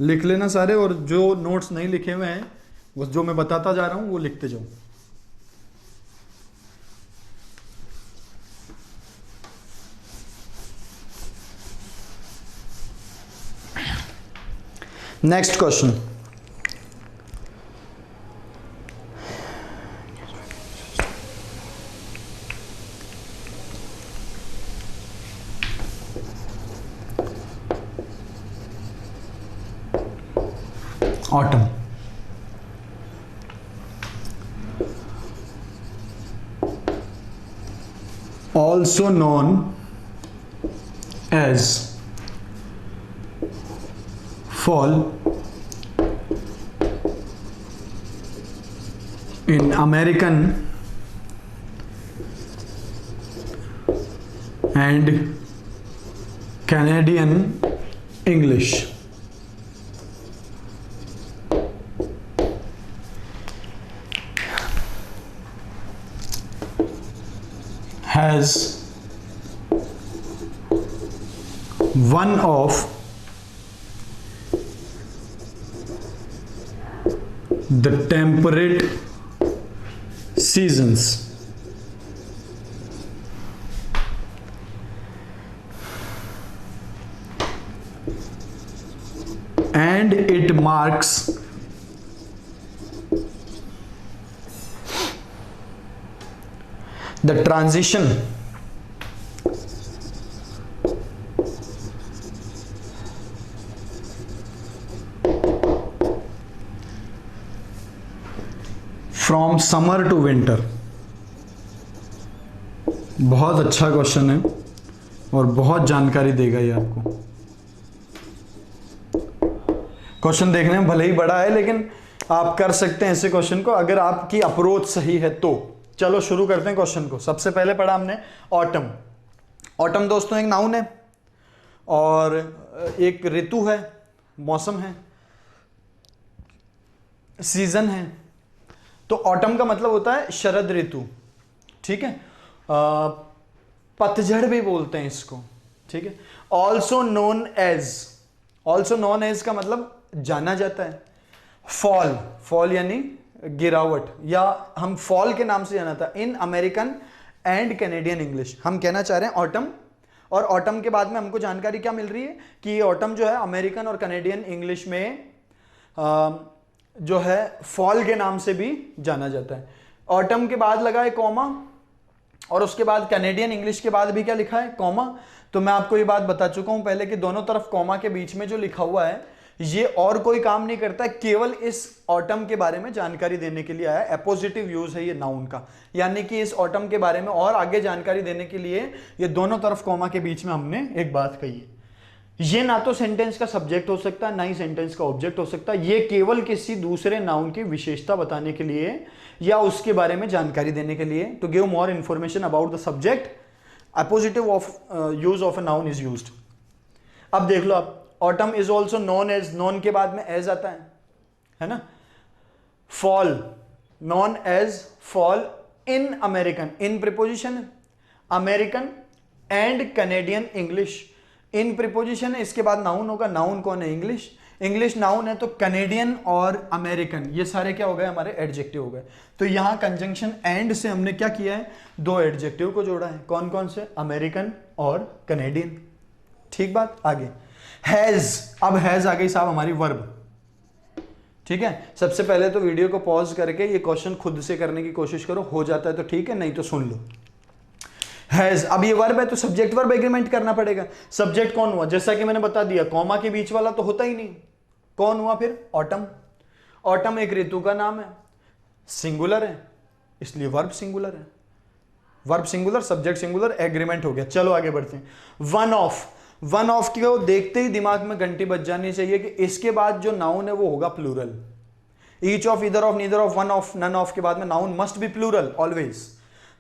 लिख लेना सारे, और जो नोट्स नहीं लिखे हुए हैं वो जो मैं बताता जा रहा हूं वो लिखते जाओ। Next question, autumn. Also known as fall in American and Canadian English. Has one of the temperate seasons and it marks the transition from summer to winter। बहुत अच्छा क्वेश्चन है और बहुत जानकारी देगा ये आपको। क्वेश्चन देखने में भले ही बड़ा है लेकिन आप कर सकते हैं ऐसे क्वेश्चन को अगर आपकी अप्रोच सही है तो। चलो शुरू करते हैं क्वेश्चन को। सबसे पहले पढ़ा हमने ऑटम। ऑटम दोस्तों एक नाउन है और एक ऋतु है, मौसम है, सीजन है। तो ऑटम का मतलब होता है शरद ऋतु, ठीक है। पतझड़ भी बोलते हैं इसको, ठीक है। Also known as, also known as का मतलब जाना जाता है। फॉल, फॉल यानी गिरावट, या हम फॉल के नाम से जाना था in American and Canadian English. हम कहना चाह रहे हैं ऑटम, और ऑटम के बाद में हमको जानकारी क्या मिल रही है कि ये ऑटम जो है अमेरिकन और कैनेडियन इंग्लिश में जो है फॉल के नाम से भी जाना जाता है। ऑटम के बाद लगा है कॉमा, और उसके बाद कैनेडियन इंग्लिश के बाद भी क्या लिखा है, कॉमा। तो मैं आपको ये बात बता चुका हूं पहले कि दोनों तरफ कॉमा के बीच में जो लिखा हुआ है ये और कोई काम नहीं करता है, केवल इस ऑटम के बारे में जानकारी देने के लिए आया है। अपोजिटिव यूज है ये नाउन का, यानी कि इस ऑटम के बारे में और आगे जानकारी देने के लिए ये दोनों तरफ कॉमा के बीच में हमने एक बात कही है। ये ना तो सेंटेंस का सब्जेक्ट हो सकता है ना ही सेंटेंस का ऑब्जेक्ट हो सकता है, ये केवल किसी दूसरे नाउन की विशेषता बताने के लिए या उसके बारे में जानकारी देने के लिए। To give more information about the subject, appositive of use of a noun is used. अब देख लो आप, autumn is also known as, known के बाद में एज आता है ना। Fall, known as fall in American, in preposition है, American and Canadian English in preposition है, इसके बाद नाउन होगा। नाउन कौन है, इंग्लिश। इंग्लिश नाउन है तो कनेडियन और अमेरिकन ये सारे क्या हो गए हमारे एडजेक्टिव हो गए। तो यहां कंजंक्शन एंड से हमने क्या किया है, दो एडजेक्टिव को जोड़ा है। कौन कौन से, अमेरिकन और कनेडियन। ठीक बात। आगे हैज, अब हैज आ गई साहब हमारी वर्ब। ठीक है, सबसे पहले तो वीडियो को पॉज करके ये क्वेश्चन खुद से करने की कोशिश करो, हो जाता है तो ठीक है, नहीं तो सुन लो। हैज, अब ये वर्ब है तो सब्जेक्ट वर्ब एग्रीमेंट करना पड़ेगा। सब्जेक्ट कौन हुआ, जैसा कि मैंने बता दिया, कॉमा के बीच वाला तो होता ही नहीं। कौन हुआ फिर, ऑटम। ऑटम एक ऋतु का नाम है, सिंगुलर है, इसलिए वर्ब सिंगुलर है। Verb singular, subject singular, agreement हो गया। चलो आगे बढ़ते हैं। वन ऑफ, वन ऑफ को देखते ही दिमाग में घंटी बज जानी चाहिए कि इसके बाद जो नाउन है वो होगा plural. Each of, either of, neither of, one of, none of के बाद में noun must be plural always.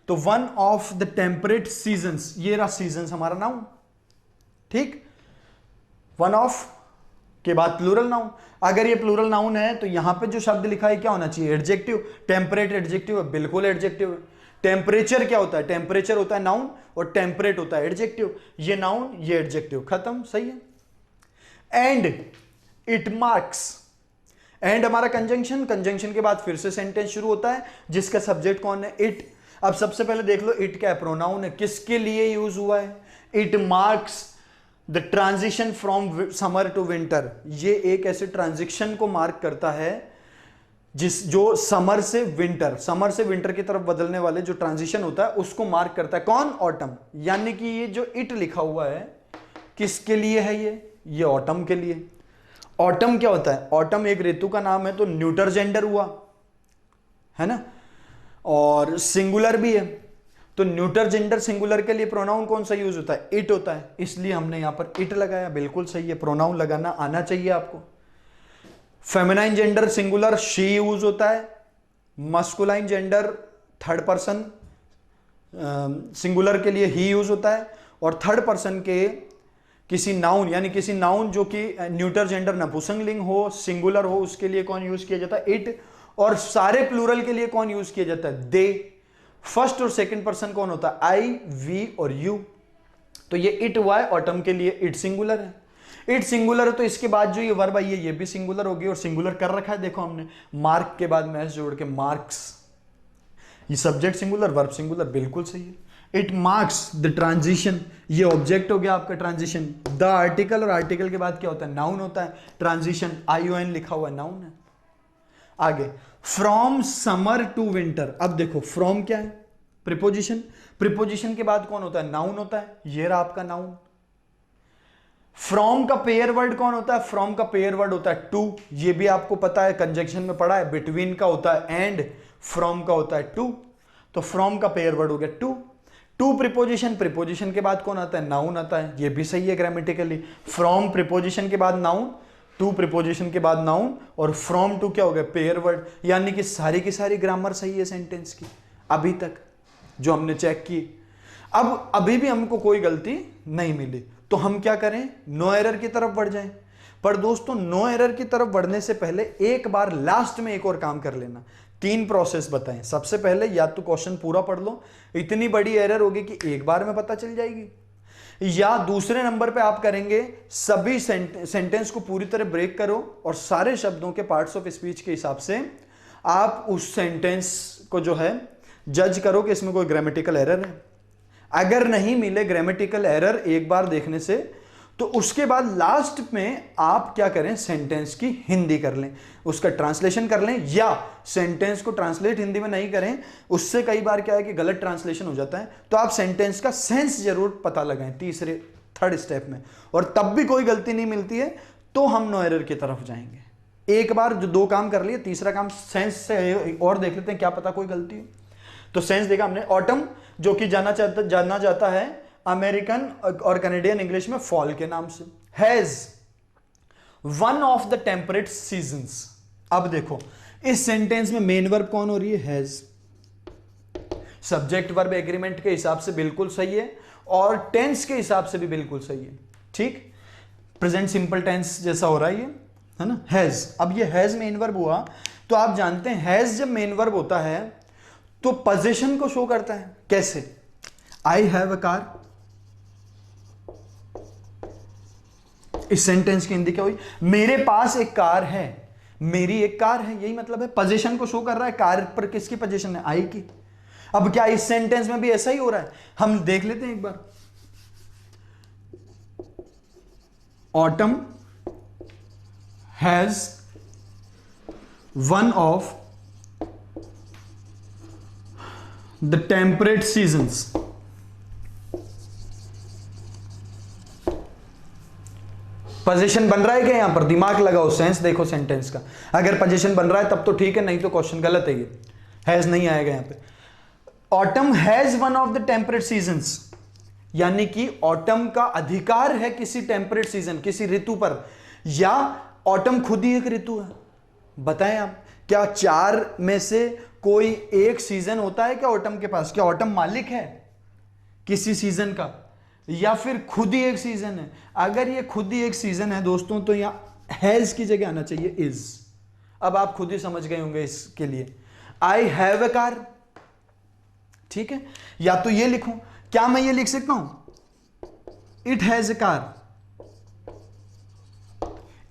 तो one of the temperate seasons, ये रहा सीजन्स हमारा नाउन। ठीक, वन ऑफ के बाद प्लूरल नाउन। अगर ये प्लूरल नाउन है तो यहां पे जो शब्द लिखा है क्या होना चाहिए, एडजेक्टिव। टेम्परेट एडजेक्टिव है, बिल्कुल एडजेक्टिव है। टेम्परेचर क्या होता है, टेम्परेचर होता है नाउन और टेम्परेट होता है एडजेक्टिव। ये नाउन, ये एडजेक्टिव, खत्म, सही है। एंड इट मार्क्स, एंड हमारा कंजंक्शन, कंजंक्शन के बाद फिर से सेंटेंस शुरू होता है जिसका सब्जेक्ट कौन है, इट। अब सबसे पहले देख लो इट क्या है, प्रोनाउन है, किसके लिए यूज हुआ है, it marks the transition from summer to winter. ये एक ऐसे ट्रांजिशन को मार्क करता है जो समर से विंटर, समर से विंटर की तरफ बदलने वाले जो ट्रांजिशन होता है उसको मार्क करता है। कौन, ऑटम। यानी कि ये जो इट लिखा हुआ है किसके लिए है, ये ऑटम के लिए। ऑटम क्या होता है, ऑटम एक ऋतु का नाम है तो न्यूटर जेंडर हुआ है ना, और सिंगुलर भी है। तो न्यूटर जेंडर सिंगुलर के लिए प्रोनाउन कौन सा यूज होता है, इट होता है, इसलिए हमने यहां पर इट लगाया। बिल्कुल सही है, प्रोनाउन लगाना आना चाहिए आपको। Feminine gender singular she use होता है, masculine gender third person singular के लिए ही यूज होता है, और थर्ड पर्सन के किसी नाउन, यानी किसी नाउन जो कि न्यूटर जेंडर नपुंसकलिंग हो, सिंगुलर हो, उसके लिए कौन यूज किया जाता है, इट। और सारे प्लूरल के लिए कौन यूज किया जाता है, दे। फर्स्ट और सेकंड पर्सन कौन होता है, आई, वी और यू। तो ये इट हुआ है ऑटम के लिए, इट सिंगुलर है। इट सिंगुलर है तो इसके बाद जो ये वर्ब आई है ये भी सिंगुलर होगी, और सिंगुलर कर रखा है देखो हमने, मार्क के बाद मैच जोड़ के, मार्क्स। ये सब्जेक्ट सिंगुलर, वर्ब सिंगुलर, बिल्कुल सही है। इट मार्क्स द ट्रांजिशन, ये ऑब्जेक्ट हो गया आपका ट्रांजिशन। द आर्टिकल, और आर्टिकल के बाद क्या होता है, नाउन होता है। ट्रांजिशन ION लिखा हुआ नाउन है। आगे फ्रॉम समर टू विंटर। अब देखो फ्रॉम क्या है, प्रीपोजिशन। प्रीपोजिशन के बाद कौन होता है, नाउन होता है। ये रहा आपका नाउन। फ्रॉम का पेयर वर्ड कौन होता है, फ्रॉम का पेयर वर्ड होता है टू। ये भी आपको पता है, कंजंक्शन में पढ़ा है। बिटवीन का होता है एंड, फ्रॉम का होता है टू। तो फ्रॉम का पेयर वर्ड हो गया टू। टू प्रीपोजिशन, प्रीपोजिशन के बाद कौन आता है, नाउन आता है। ये भी सही है ग्रामेटिकली। फ्रॉम प्रीपोजिशन के बाद नाउन, टू प्रीपोजिशन के बाद नाउन, और फ्रॉम टू क्या हो गया, पेयर वर्ड। यानी कि सारी की सारी ग्रामर सही है सेंटेंस की अभी तक जो हमने चेक की। अब अभी भी हमको कोई गलती नहीं मिली, तो हम क्या करें, नो एरर की तरफ बढ़ जाएं। पर दोस्तों नो एरर की तरफ बढ़ने से पहले एक बार लास्ट में एक और काम कर लेना। 3 प्रोसेस बताएं। सबसे पहले या तो क्वेश्चन पूरा पढ़ लो, इतनी बड़ी एरर होगी कि एक बार में पता चल जाएगी, या दूसरे नंबर पे आप करेंगे सभी सेंटेंस को पूरी तरह ब्रेक करो और सारे शब्दों के पार्ट्स ऑफ स्पीच के हिसाब से आप उस सेंटेंस को जो है जज करो कि इसमें कोई ग्रामेटिकल एरर है। अगर नहीं मिले ग्रामेटिकल एरर एक बार देखने से, तो उसके बाद लास्ट में आप क्या करें, सेंटेंस की हिंदी कर लें, उसका ट्रांसलेशन कर लें, या सेंटेंस को ट्रांसलेट हिंदी में नहीं करें, उससे कई बार क्या है कि गलत ट्रांसलेशन हो जाता है। तो आप सेंटेंस का सेंस जरूर पता लगाएं तीसरे थर्ड स्टेप में, और तब भी कोई गलती नहीं मिलती है तो हम नो एरर की तरफ जाएंगे। एक बार जो 2 काम कर लिए, तीसरा काम सेंस से और देख लेते हैं, क्या पता कोई गलती हो। तो सेंस देखा हमने, ऑटम जो कि जाना जाता है अमेरिकन और कनेडियन इंग्लिश में फॉल के नाम से। Has one of the temperate seasons. अब देखो इस सेंटेंस में मेन वर्ब कौन हो रही है, हैज। सब्जेक्ट वर्ब एग्रीमेंट के हिसाब से बिल्कुल सही है, और टेंस के हिसाब से भी बिल्कुल सही है। ठीक, प्रेजेंट सिंपल टेंस जैसा हो रहा है ये, है ना, हैज। अब ये हैज मेन वर्ब हुआ, तो आप जानते हैं हैज जब मेन वर्ब होता है तो पोजीशन को शो करता है। कैसे, आई हैव अ कार, इस सेंटेंस की हिंदी क्या हुई? मेरे पास एक कार है, मेरी एक कार है, यही मतलब है। पोजीशन को शो कर रहा है, कार पर किसकी पोजीशन है? आई की। अब क्या इस सेंटेंस में भी ऐसा ही हो रहा है? हम देख लेते हैं एक बार। Autumn has one of the temperate seasons. Position बन रहा है क्या यहां पर? दिमाग लगाओ, सेंस देखो सेंटेंस का। अगर पोजीशन बन रहा है तब तो ठीक है, नहीं तो क्वेश्चन गलत है। ये हैज नहीं आएगा यहां पे। Autumn has one of the temperate seasons, यानी कि ऑटम का अधिकार है किसी टेम्परेट सीजन, किसी ऋतु पर, या ऑटम खुद ही एक ऋतु है? बताएं आप, क्या 4 में से कोई एक सीजन होता है क्या ऑटम के पास? क्या ऑटम मालिक है किसी सीजन का, या फिर खुद ही एक सीजन है? अगर ये खुद ही एक सीजन है दोस्तों, तो यहां हैज की जगह आना चाहिए इज। अब आप खुद ही समझ गए होंगे इसके लिए। आई हैव ए कार, ठीक है। या तो ये लिखूं, क्या मैं ये लिख सकता हूं it has a car,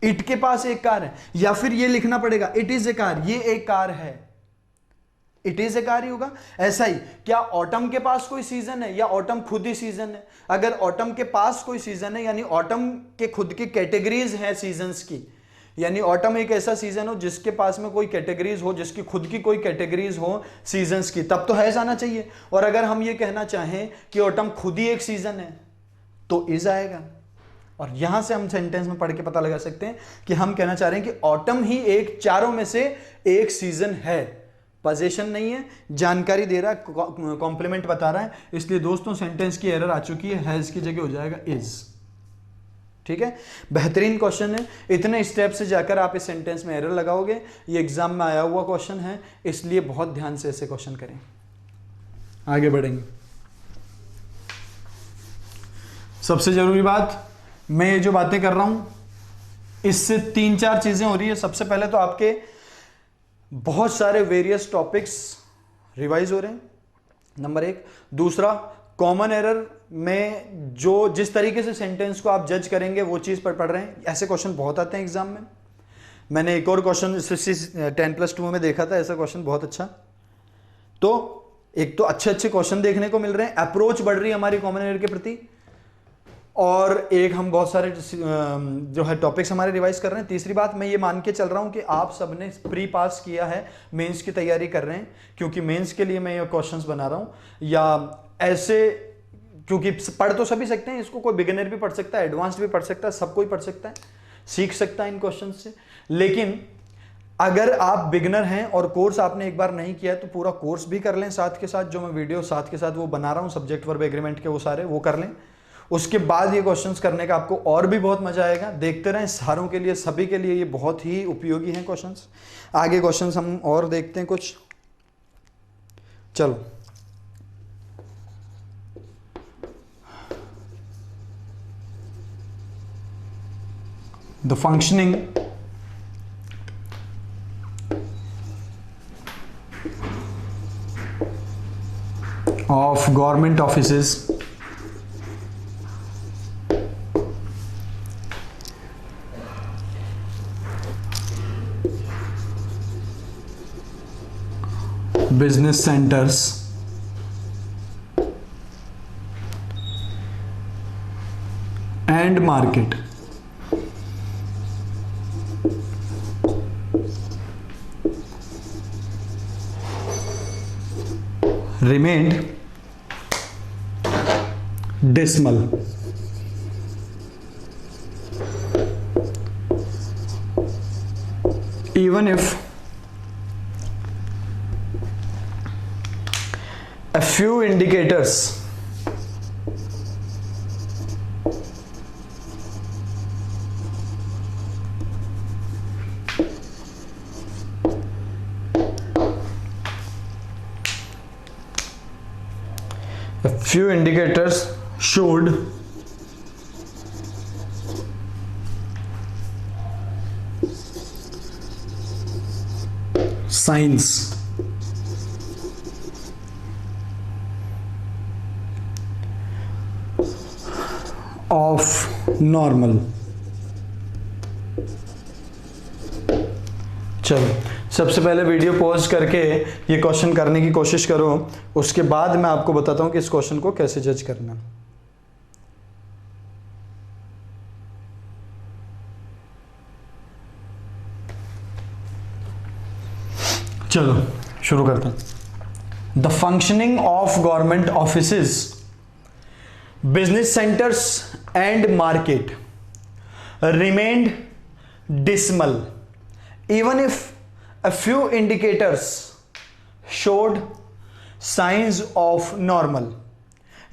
it के पास एक कार है, या फिर ये लिखना पड़ेगा इट इज ए कार, ये एक कार है, इट इज ए कार ही होगा। ऐसा ही, क्या ऑटम के पास कोई सीजन है, या ऑटम खुद ही सीजन है? अगर ऑटम के पास कोई सीजन है, यानी ऑटम के खुद की कैटेगरीज हैं सीजन्स की, यानी ऑटम एक ऐसा सीजन हो जिसके पास में कोई कैटेगरीज हो, जिसकी खुद की कोई कैटेगरीज हो सीजन्स की, तब तो हैज आना चाहिए। और अगर हम ये कहना चाहें कि ऑटम खुद ही एक सीजन है, तो इज आएगा। और यहां से हम सेंटेंस में पढ़ के पता लगा सकते हैं कि हम कहना चाह रहे हैं कि ऑटम ही एक, चारों में से एक सीजन है। पोजीशन नहीं है, जानकारी दे रहा है, कॉम्प्लीमेंट बता रहा है। इसलिए दोस्तों सेंटेंस की एरर आ चुकी है, हैज की जगह हो जाएगा इज। ठीक है, बेहतरीन क्वेश्चन है। इतने स्टेप से जाकर आप इस सेंटेंस में एरर लगाओगे। ये एग्जाम में आया हुआ क्वेश्चन है, इसलिए बहुत ध्यान से ऐसे क्वेश्चन करें। आगे बढ़ेंगे। सबसे जरूरी बात, मैं ये जो बातें कर रहा हूं इससे 3-4 चीजें हो रही है। सबसे पहले तो आपके बहुत सारे वेरियस टॉपिक्स रिवाइज हो रहे हैं, नंबर 1। दूसरा, कॉमन एरर में जो जिस तरीके से सेंटेंस को आप जज करेंगे वो चीज पर पढ़ रहे हैं। ऐसे क्वेश्चन बहुत आते हैं एग्जाम में। मैंने एक और क्वेश्चन 10+2 में देखा था, ऐसा क्वेश्चन बहुत अच्छा। तो एक तो अच्छे अच्छे क्वेश्चन देखने को मिल रहे हैं, अप्रोच बढ़ रही है हमारी कॉमन एरर के प्रति, और एक हम बहुत सारे जो है टॉपिक्स हमारे रिवाइज कर रहे हैं। तीसरी बात, मैं ये मान के चल रहा हूं कि आप सबने प्री पास किया है, मेंस की तैयारी कर रहे हैं, क्योंकि मेंस के लिए मैं ये क्वेश्चंस बना रहा हूं। या ऐसे, क्योंकि पढ़ तो सभी सकते हैं इसको, कोई बिगिनर भी पढ़ सब है, एडवांस्ड भी पढ़ सकता है, सब कोई पढ़ सकता है, सीख सकता है इन क्वेश्चन से। लेकिन अगर आप बिगिनर हैं और कोर्स आपने एक बार नहीं किया है, तो पूरा कोर्स भी कर लें साथ के साथ। जो मैं वीडियो साथ के साथ वो बना रहा हूँ सब्जेक्ट वर्ब एग्रीमेंट के, वो सारे वो कर लें। उसके बाद ये क्वेश्चंस करने का आपको और भी बहुत मजा आएगा। देखते रहें, सारों के लिए, सभी के लिए ये बहुत ही उपयोगी हैं क्वेश्चंस। आगे क्वेश्चंस हम और देखते हैं कुछ। चलो, the functioning of government offices business centers and market remained dismal even if a few indicators showed signs of normal चलो सबसे पहले वीडियो पॉज करके ये क्वेश्चन करने की कोशिश करो, उसके बाद मैं आपको बताता हूं कि इस क्वेश्चन को कैसे जज करना। चलो शुरू करते हैं। The functioning of government offices, business centres and market remained dismal even if a few indicators showed signs of normal।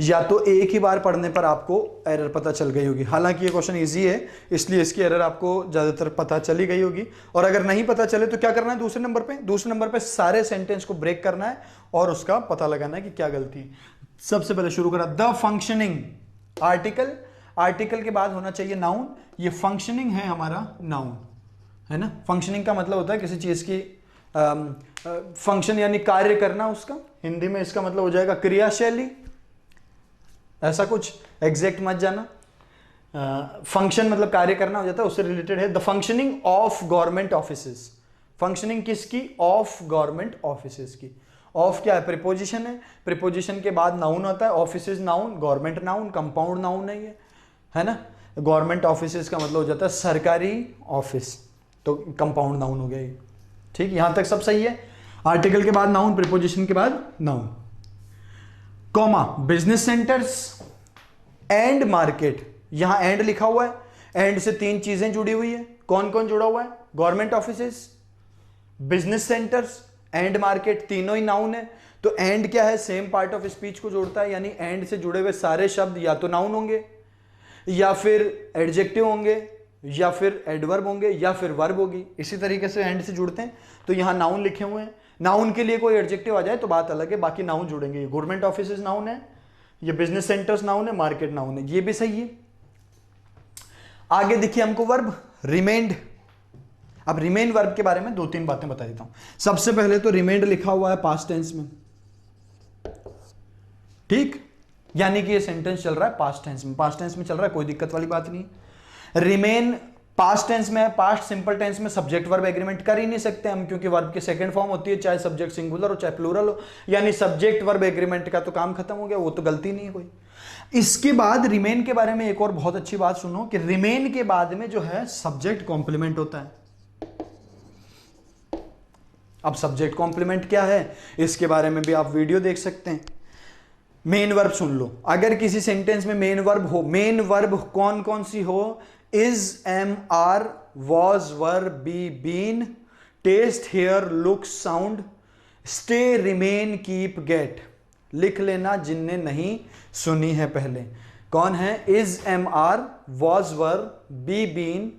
या तो एक ही बार पढ़ने पर आपको एरर पता चल गई होगी, हालांकि ये क्वेश्चन इजी है इसलिए इसकी एरर आपको ज्यादातर पता चली गई होगी, और अगर नहीं पता चले तो क्या करना है, दूसरे नंबर पे सारे सेंटेंस को ब्रेक करना है और उसका पता लगाना है कि क्या गलती है। सबसे पहले शुरू करा, द फंक्शनिंग, आर्टिकल के बाद होना चाहिए नाउन, ये फंक्शनिंग है हमारा नाउन है ना। फंक्शनिंग का मतलब होता है किसी चीज की फंक्शन यानी कार्य करना, उसका हिंदी में इसका मतलब हो जाएगा क्रियाशैली, ऐसा कुछ एग्जैक्ट मत जाना। फंक्शन मतलब कार्य करना हो जाता है, उससे रिलेटेड है। The functioning of government offices, functioning किसकी, ऑफ गवर्नमेंट ऑफिसेस की। ऑफ क्या है, प्रीपोजिशन है, प्रीपोजिशन के बाद नाउन आता है, offices noun, government noun, compound noun है ये, है ना। गवर्नमेंट ऑफिसेस का मतलब हो जाता है सरकारी ऑफिस, तो कंपाउंड नाउन हो गया ये, ठीक। यहां तक सब सही है। आर्टिकल के बाद नाउन, प्रीपोजिशन के बाद noun, comma, business centres and market, यहां एंड लिखा हुआ है, एंड से तीन चीजें जुड़ी हुई है। कौन कौन जुड़ा हुआ है, government offices, business centres and market, तीनों ही नाउन है। तो एंड क्या है, सेम पार्ट ऑफ स्पीच को जोड़ता है, यानी एंड से जुड़े हुए सारे शब्द या तो नाउन होंगे, या फिर एडजेक्टिव होंगे, या फिर एडवर्ब होंगे, या फिर वर्ब होगी। इसी तरीके से एंड से जुड़ते हैं। तो यहां नाउन लिखे हुए हैं, नाउन के लिए कोई एडजेक्टिव आ जाए तो बात अलग है, बाकी नाउन जुड़ेंगे। गवर्नमेंट ऑफिसेज नाउन है, ये बिजनेस सेंटर्स नाउन है, मार्केट नाउन है, ये भी सही है। आगे देखिए हमको वर्ब रिमेंड। अब रिमेन वर्ब के बारे में दो तीन बातें बता देता हूं। सबसे पहले तो रिमेंड लिखा हुआ है पास्ट टेंस में, ठीक, यानी कि ये सेंटेंस चल रहा है पास्ट टेंस में, पास्ट टेंस में चल रहा है, कोई दिक्कत वाली बात नहीं। रिमेन पास्ट टेंस में है, पास्ट सिंपल टेंस में सब्जेक्ट वर्ब एग्रीमेंट कर ही नहीं सकते हम, क्योंकि वर्ब की सेकंड फॉर्म होती है, चाहे सब्जेक्ट सिंगुलर हो चाहे प्लूरल हो, यानी सब्जेक्ट वर्ब एग्रीमेंट का तो काम खत्म हो गया, वो तो गलती नहीं है कोई। इसके बाद रिमेन के बारे में एक और बहुत अच्छी बात सुनो कि रिमेन के बाद में जो है सब्जेक्ट कॉम्प्लीमेंट होता है। अब सब्जेक्ट कॉम्प्लीमेंट क्या है इसके बारे में भी आप वीडियो देख सकते हैं। मेन वर्ब सुन लो, अगर किसी सेंटेंस में मेन वर्ब हो, मेन वर्ब कौन कौन सी हो, is, am, are, was, were, be, been, taste, hear, look, sound, stay, remain, keep, get. लिख लेना जिनने नहीं सुनी है पहले। कौन है, is, am, are, was, were, be, been,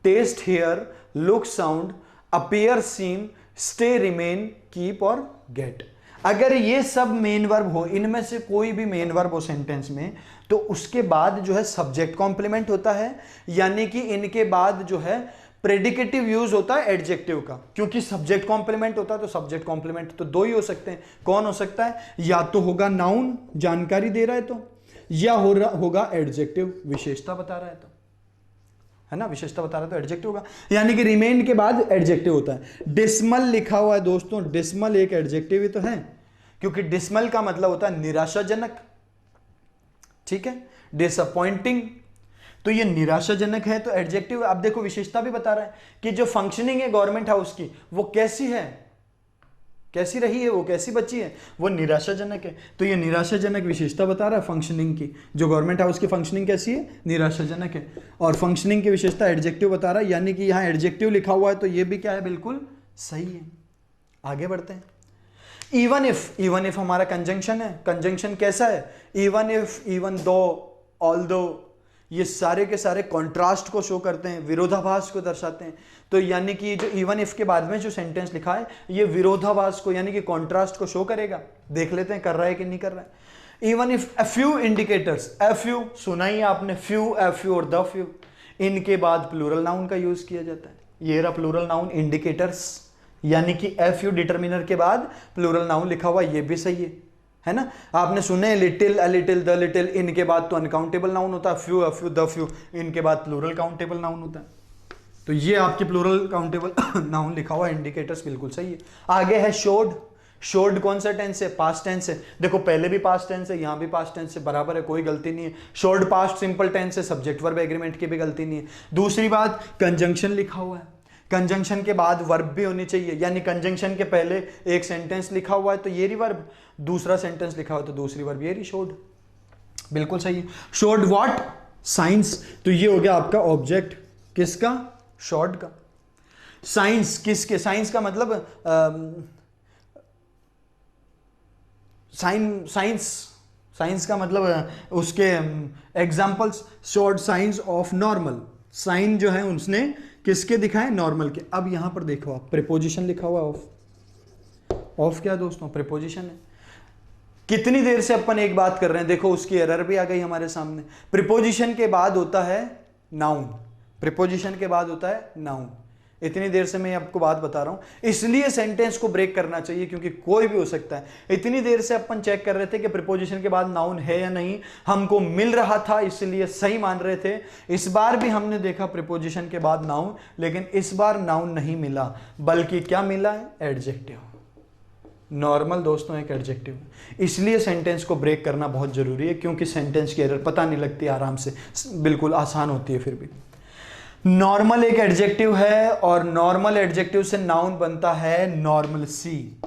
taste, hear, look, sound, appear, seem, stay, remain, keep और गेट। अगर ये सब मेन वर्ब हो, इनमें से कोई भी मेन वर्ब हो सेंटेंस में, तो उसके बाद जो है सब्जेक्ट कॉम्प्लीमेंट होता है, यानी कि इनके बाद जो है प्रेडिकेटिव यूज होता है एडजेक्टिव का, क्योंकि सब्जेक्ट कॉम्प्लीमेंट होता है। तो सब्जेक्ट कॉम्प्लीमेंट तो दो ही हो सकते हैं। कौन हो सकता है, या तो होगा नाउन जानकारी दे रहा है तो, या होगा एडजेक्टिव विशेषता बता रहा है तो, है ना, विशेषता बता रहा है तो एडजेक्टिव होगा, यानी कि रिमेन के बाद एडजेक्टिव होता है। डिसमल लिखा हुआ है दोस्तों, डिसमल एक एडजेक्टिव ही तो है, क्योंकि डिसमल का मतलब होता है निराशाजनक, ठीक है, डिसअपॉइंटिंग, तो ये निराशाजनक है तो एडजेक्टिव। आप देखो विशेषता भी बता रहा है कि जो फंक्शनिंग है गवर्नमेंट हाउस की वो कैसी है, कैसी रही है, वो कैसी बची है, वो निराशाजनक है। तो ये निराशाजनक विशेषता बता रहा है फंक्शनिंग की, जो गवर्नमेंट हाउस की फंक्शनिंग कैसी है, निराशाजनक है। और फंक्शनिंग की विशेषता एडजेक्टिव बता रहा है, यानी कि यहां एडजेक्टिव लिखा हुआ है तो ये भी क्या है, बिल्कुल सही है। आगे बढ़ते हैं। इवन इफ, इवन इफ हमारा कंजंक्शन है। कंजंक्शन कैसा है, even if, even though, although, ये सारे के सारे कॉन्ट्रास्ट को शो करते हैं, विरोधाभास को दर्शाते हैं। तो यानी कि जो इवन इफ के बाद में जो सेंटेंस लिखा है ये विरोधाभास को यानी कि कॉन्ट्रास्ट को शो करेगा। देख लेते हैं कर रहा है कि नहीं कर रहा है। Even if, a few indicators, a few सुना ही आपने, फ्यू, ए फ्यू और द फ्यू, इनके बाद प्लूरल नाउन का यूज किया जाता है। ये रहा प्लूरल नाउन इंडिकेटर्स, यानी कि ए फ्यू डिटर्मिनर के बाद प्लूरल नाउन लिखा हुआ, ये भी सही है ना। आपने सुने little, a little, the little, इनके बाद तो अनकाउंटेबल नाउन होता है, few, a few, the few, इनके बाद प्लूरल काउंटेबल नाउन होता है। तो ये आपके प्लूरल काउंटेबल नाउन लिखा हुआ इंडिकेटर्स बिल्कुल सही है। आगे है शोड। शोड कौन सा टेंस है? पास्ट टेंस है। देखो पहले भी पास्ट टेंस है, यहां भी पास्ट टेंस है, बराबर है, कोई गलती नहीं है। शोड पास्ट सिंपल टेंस है, सब्जेक्ट वर्ब एग्रीमेंट की भी गलती नहीं है। दूसरी बात, कंजंक्शन लिखा हुआ है, कंजंक्शन के बाद वर्ब भी होनी चाहिए, यानी कंजंक्शन के पहले एक सेंटेंस लिखा हुआ है तो ये वर्ब, दूसरा सेंटेंस लिखा हुआ है तो दूसरी वर्ब, ये शोड, बिल्कुल सही है। Showed what? साइंस। तो ये हो गया आपका ऑब्जेक्ट, किसका? शॉर्ट का। साइंस किसके? साइंस का मतलब साइंस का मतलब उसके examples, short science of normal. Sign जो है उसने किसके दिखाए? नॉर्मल के। अब यहां पर देखो आप, प्रीपोजिशन लिखा हुआ ऑफ। ऑफ क्या दोस्तों? प्रीपोजिशन है। कितनी देर से अपन एक बात कर रहे हैं, देखो उसकी एरर भी आ गई हमारे सामने। प्रीपोजिशन के बाद होता है नाउन, प्रीपोजिशन के बाद होता है नाउन। इतनी देर से मैं आपको बात बता रहा हूं, इसलिए सेंटेंस को ब्रेक करना चाहिए, क्योंकि कोई भी हो सकता है। इतनी देर से अपन चेक कर रहे थे कि प्रीपोजिशन के बाद नाउन है या नहीं, हमको मिल रहा था इसलिए सही मान रहे थे। इस बार भी हमने देखा प्रीपोजिशन के बाद नाउन, लेकिन इस बार नाउन नहीं मिला, बल्कि क्या मिला है? एडजेक्टिव। नॉर्मल दोस्तों एक एडजेक्टिव। इसलिए सेंटेंस को ब्रेक करना बहुत जरूरी है, क्योंकि सेंटेंस की एरर पता नहीं लगती, आराम से बिल्कुल आसान होती है। फिर भी नॉर्मल एक एडजेक्टिव है, और नॉर्मल एडजेक्टिव से नाउन बनता है नॉर्मल सी।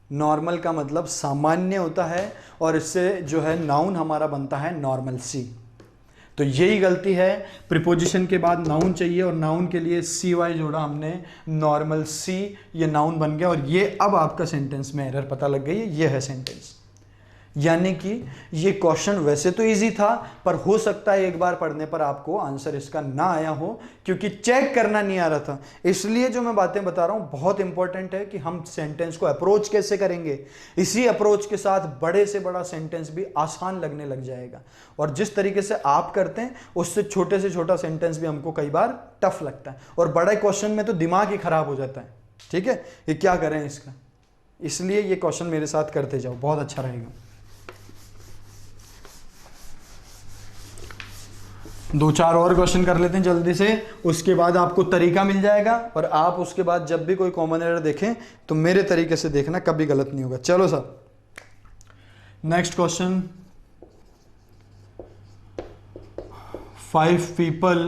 नॉर्मल का मतलब सामान्य होता है, और इससे जो है नाउन हमारा बनता है नॉर्मल सी। तो यही गलती है, प्रीपोजिशन के बाद नाउन चाहिए और नाउन के लिए सी वाई जोड़ा हमने, नॉर्मल सी, ये नाउन बन गया। और ये अब आपका सेंटेंस में एरर पता लग गई है, ये है सेंटेंस। यानी कि ये क्वेश्चन वैसे तो इजी था, पर हो सकता है एक बार पढ़ने पर आपको आंसर इसका ना आया हो, क्योंकि चेक करना नहीं आ रहा था। इसलिए जो मैं बातें बता रहा हूं बहुत इंपॉर्टेंट है कि हम सेंटेंस को अप्रोच कैसे करेंगे। इसी अप्रोच के साथ बड़े से बड़ा सेंटेंस भी आसान लगने लग जाएगा, और जिस तरीके से आप करते हैं उससे छोटे से छोटा सेंटेंस भी हमको कई बार टफ लगता है, और बड़े क्वेश्चन में तो दिमाग ही खराब हो जाता है। ठीक है, ये क्या करें इसका, इसलिए ये क्वेश्चन मेरे साथ करते जाओ, बहुत अच्छा रहेगा। 2-4 और क्वेश्चन कर लेते हैं जल्दी से, उसके बाद आपको तरीका मिल जाएगा, और आप उसके बाद जब भी कोई कॉमन एरर देखें तो मेरे तरीके से देखना, कभी गलत नहीं होगा। चलो sir, next question. 5 people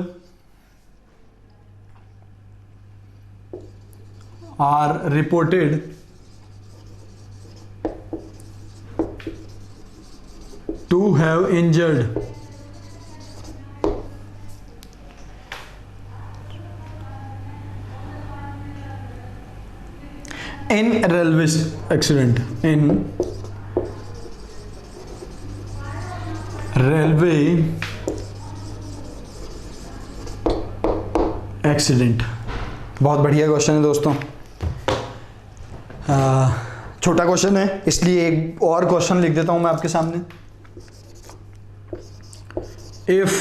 are reported to have injured in railway accident, in railway accident. बहुत बढ़िया क्वेश्चन है दोस्तों, छोटा क्वेश्चन है, इसलिए एक और क्वेश्चन लिख देता हूं मैं आपके सामने। If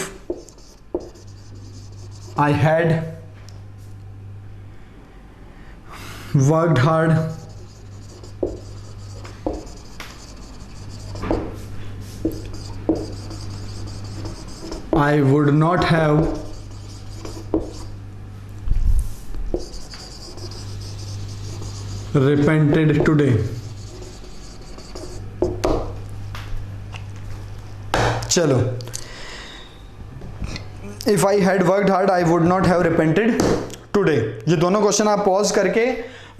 I had worked hard I would not have repented today. चलो, if I had worked hard I would not have repented today. ये दोनों क्वेश्चन आप पॉज करके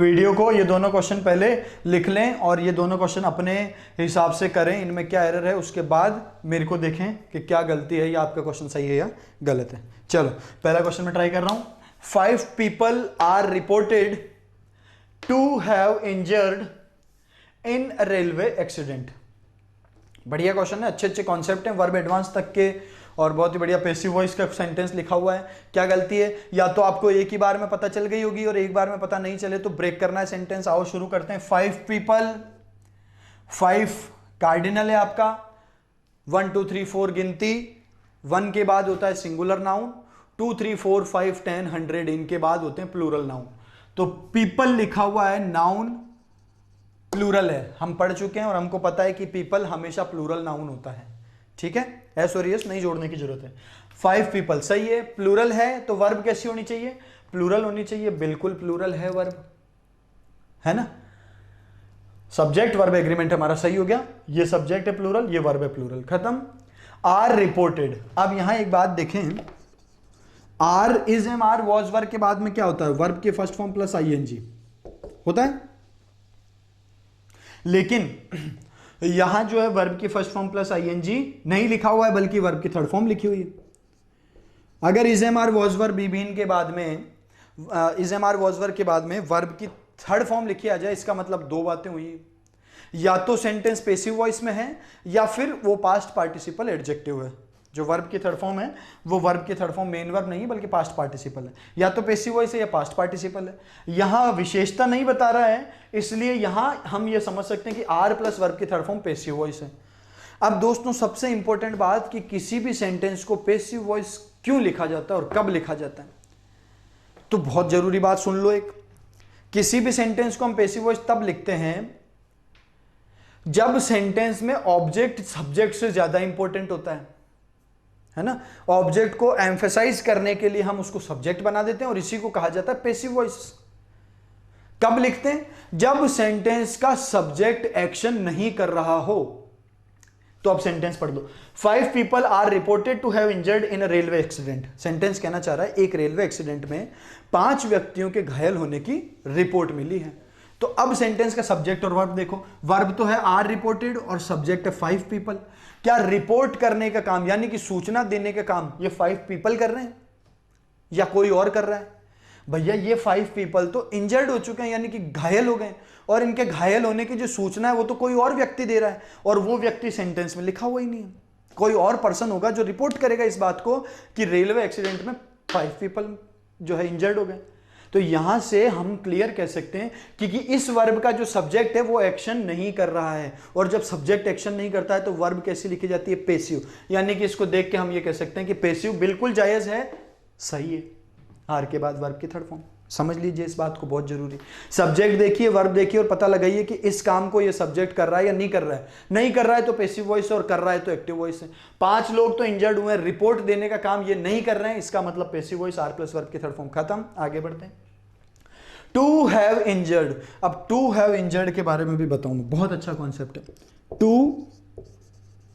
वीडियो को, ये दोनों क्वेश्चन पहले लिख लें और ये दोनों क्वेश्चन अपने हिसाब से करें, इनमें क्या एरर है, उसके बाद मेरे को देखें कि क्या गलती है या आपका क्वेश्चन सही है या गलत है। चलो, पहला क्वेश्चन मैं ट्राई कर रहा हूं। 5 people are reported to have injured in railway accident. बढ़िया क्वेश्चन है, अच्छे अच्छे कॉन्सेप्ट हैं, वर्ब एडवांस तक के, और बहुत ही बढ़िया पैसिव वॉइस का सेंटेंस लिखा हुआ है। क्या गलती है, या तो आपको एक ही बार में पता चल गई होगी और एक बार में पता नहीं चले तो ब्रेक करना है सेंटेंस। आओ शुरू करते हैं। 5 people, 5 कार्डिनल है आपका, 1 2 3 4 गिनती, 1 के बाद होता है सिंगुलर नाउन, 2 3 4 5 10 100 इनके बाद होते हैं प्लूरल नाउन। तो पीपल लिखा हुआ है, नाउन प्लूरल है, हम पढ़ चुके हैं और हमको पता है कि पीपल हमेशा प्लूरल नाउन होता है। ठीक है, एस और यस नहीं जोड़ने की जरूरत है। 5 पीपल, सही है। प्लूरल है तो वर्ब कैसी होनी चाहिए? प्लूरल होनी चाहिए, बिल्कुल प्लूरल है वर्ब, है ना। सब्जेक्ट वर्ब एग्रीमेंट हमारा सही हो गया, ये सब्जेक्ट है प्लूरल, ये वर्ब है प्लूरल, खत्म। आर रिपोर्टेड, अब यहां एक बात देखें, are is am are was verb के बाद में क्या होता है? वर्ब के फर्स्ट फॉर्म प्लस आईएनजी होता है, लेकिन यहां जो है वर्ब की फर्स्ट फॉर्म प्लस आईएनजी नहीं लिखा हुआ है, बल्कि वर्ब की थर्ड फॉर्म लिखी हुई है। अगर is am are was verb be been के बाद में is am are was verb के बाद में वर्ब की थर्ड फॉर्म लिखी आ जाए, इसका मतलब दो बातें हुई, या तो सेंटेंस पेसिव वॉइस में है या फिर वो पास्ट पार्टिसिपल एडजेक्टिव है। जो वर्ब की थर्ड फॉर्म है वो वर्ब की थर्ड फॉर्म मेन वर्ब नहीं है बल्कि पास्ट पार्टिसिपल है, या तो पेसिव वॉइस है या पास्ट पार्टिसिपल है। यहां विशेषता नहीं बता रहा है, इसलिए यहां हम ये समझ सकते हैं कि आर प्लस वर्ब की थर्ड फॉर्म पेसिव वॉइस है। अब दोस्तों सबसे इंपॉर्टेंट बात कि किसी भी सेंटेंस को पेसिव वॉइस क्यों लिखा जाता है और कब लिखा जाता है, तो बहुत जरूरी बात सुन लो। एक किसी भी सेंटेंस को हम पेसिव वॉइस तब लिखते हैं जब सेंटेंस में ऑब्जेक्ट सब्जेक्ट से ज्यादा इंपॉर्टेंट होता है ना। ऑब्जेक्ट को एम्फेसाइज करने के लिए हम उसको सब्जेक्ट बना देते हैं और इसी को कहा जाता है पेसिव वॉइस। कब लिखते हैं? जब सेंटेंस का सब्जेक्ट एक्शन नहीं कर रहा हो। तो अब सेंटेंस पढ़ लो। 5 people are reported to have injured in a railway accident. Sentence कहना चाह रहा है एक रेलवे एक्सीडेंट में 5 व्यक्तियों के घायल होने की रिपोर्ट मिली है। तो अब सेंटेंस का सब्जेक्ट और वर्ब देखो, वर्ब तो है आर रिपोर्टेड और सब्जेक्ट है 5 पीपल। क्या रिपोर्ट करने का काम यानी कि सूचना देने का काम ये 5 पीपल कर रहे हैं या कोई और कर रहा है? भैया ये 5 पीपल तो इंजर्ड हो चुके हैं यानी कि घायल हो गए, और इनके घायल होने की जो सूचना है वो तो कोई और व्यक्ति दे रहा है, और वो व्यक्ति सेंटेंस में लिखा हुआ ही नहीं है। कोई और पर्सन होगा जो रिपोर्ट करेगा इस बात को कि रेलवे एक्सीडेंट में 5 पीपल जो है इंजर्ड हो गए। तो यहां से हम क्लियर कह सकते हैं कि इस वर्ब का जो सब्जेक्ट है वो एक्शन नहीं कर रहा है, और जब सब्जेक्ट एक्शन नहीं करता है तो वर्ब कैसी लिखी जाती है? पेसिव। यानी कि इसको देख के हम ये कह सकते हैं कि पेसिव बिल्कुल जायज है, सही है। आर के बाद वर्ब की थर्ड फॉर्म, समझ लीजिए इस बात को, बहुत जरूरी। सब्जेक्ट देखिए, वर्ब देखिए और पता लगाइए कि इस काम को ये सब्जेक्ट कर रहा है या नहीं कर रहा है। नहीं कर रहा है तो पेसिव वॉइस, और कर रहा है तो एक्टिव वॉइस है। 5 लोग तो इंजर्ड हुए हैं, रिपोर्ट देने का काम ये नहीं कर रहे हैं, इसका मतलब passive voice, are plus verb की थर्ड फॉर्म, खत्म। आगे बढ़ते हैं। To have injured. अब टू हैव इंजर्ड के बारे में भी बताऊंगा, बहुत अच्छा कॉन्सेप्ट है। टू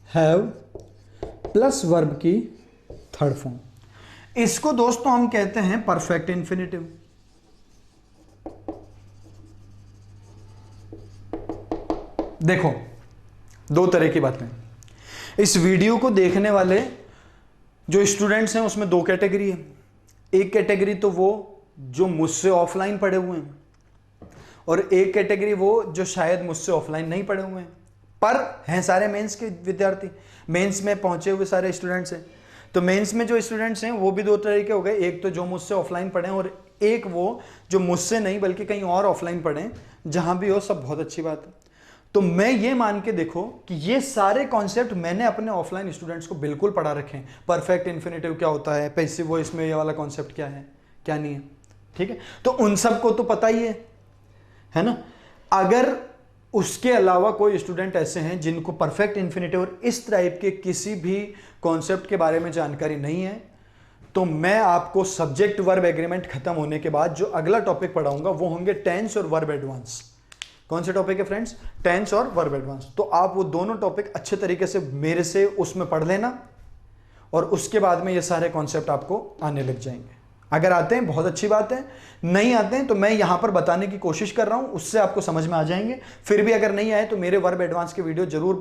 हैव प्लस वर्ब की थर्ड फॉर्म, इसको दोस्तों हम कहते हैं परफेक्ट इंफिनिटिव। देखो दो तरह की बातें, इस वीडियो को देखने वाले जो स्टूडेंट्स हैं उसमें 2 कैटेगरी है। एक कैटेगरी तो वो जो मुझसे ऑफलाइन पढ़े हुए हैं, और एक कैटेगरी वो जो शायद मुझसे ऑफलाइन नहीं पढ़े हुए हैं पर हैं सारे मेंस के विद्यार्थी, मेंस में पहुंचे हुए सारे स्टूडेंट्स हैं। तो मेंस में जो स्टूडेंट्स हैं वो भी 2 तरह के हो गए, एक तो जो मुझसे ऑफलाइन पढ़े हैं और एक वो जो मुझसे नहीं बल्कि कहीं और ऑफलाइन पढ़े। जहां भी हो सब बहुत अच्छी बात है। तो मैं ये मान के देखो कि ये सारे कॉन्सेप्ट मैंने अपने ऑफलाइन स्टूडेंट्स को बिल्कुल पढ़ा रखे हैं। परफेक्ट इन्फिनेटिव क्या होता है, पैसिव वॉइस में ये वाला कॉन्सेप्ट क्या है क्या नहीं है, ठीक है। तो उन सबको तो पता ही है ना। अगर उसके अलावा कोई स्टूडेंट ऐसे हैं जिनको परफेक्ट इन्फिनेटिव और इस टाइप के किसी भी कॉन्सेप्ट के बारे में जानकारी नहीं है, तो मैं आपको सब्जेक्ट वर्ब एग्रीमेंट खत्म होने के बाद जो अगला टॉपिक पढ़ाऊंगा वो होंगे टेंस और वर्ब एडवांस। कौन से टॉपिक है फ्रेंड्स? टेंस और वर्ब एडवांस। तो आप वो दोनों टॉपिक अच्छे तरीके से मेरे से उसमें पढ़ लेना, और उसके बाद में ये सारे कॉन्सेप्ट आपको आने लग जाएंगे। अगर आते हैं बहुत अच्छी बात है, नहीं आते हैं तो मैं यहां पर बताने की कोशिश कर रहा हूं, उससे आपको समझ में आ जाएंगे। फिर भी अगर नहीं आए तो मेरे वर्ब एडवांस के वीडियो जरूर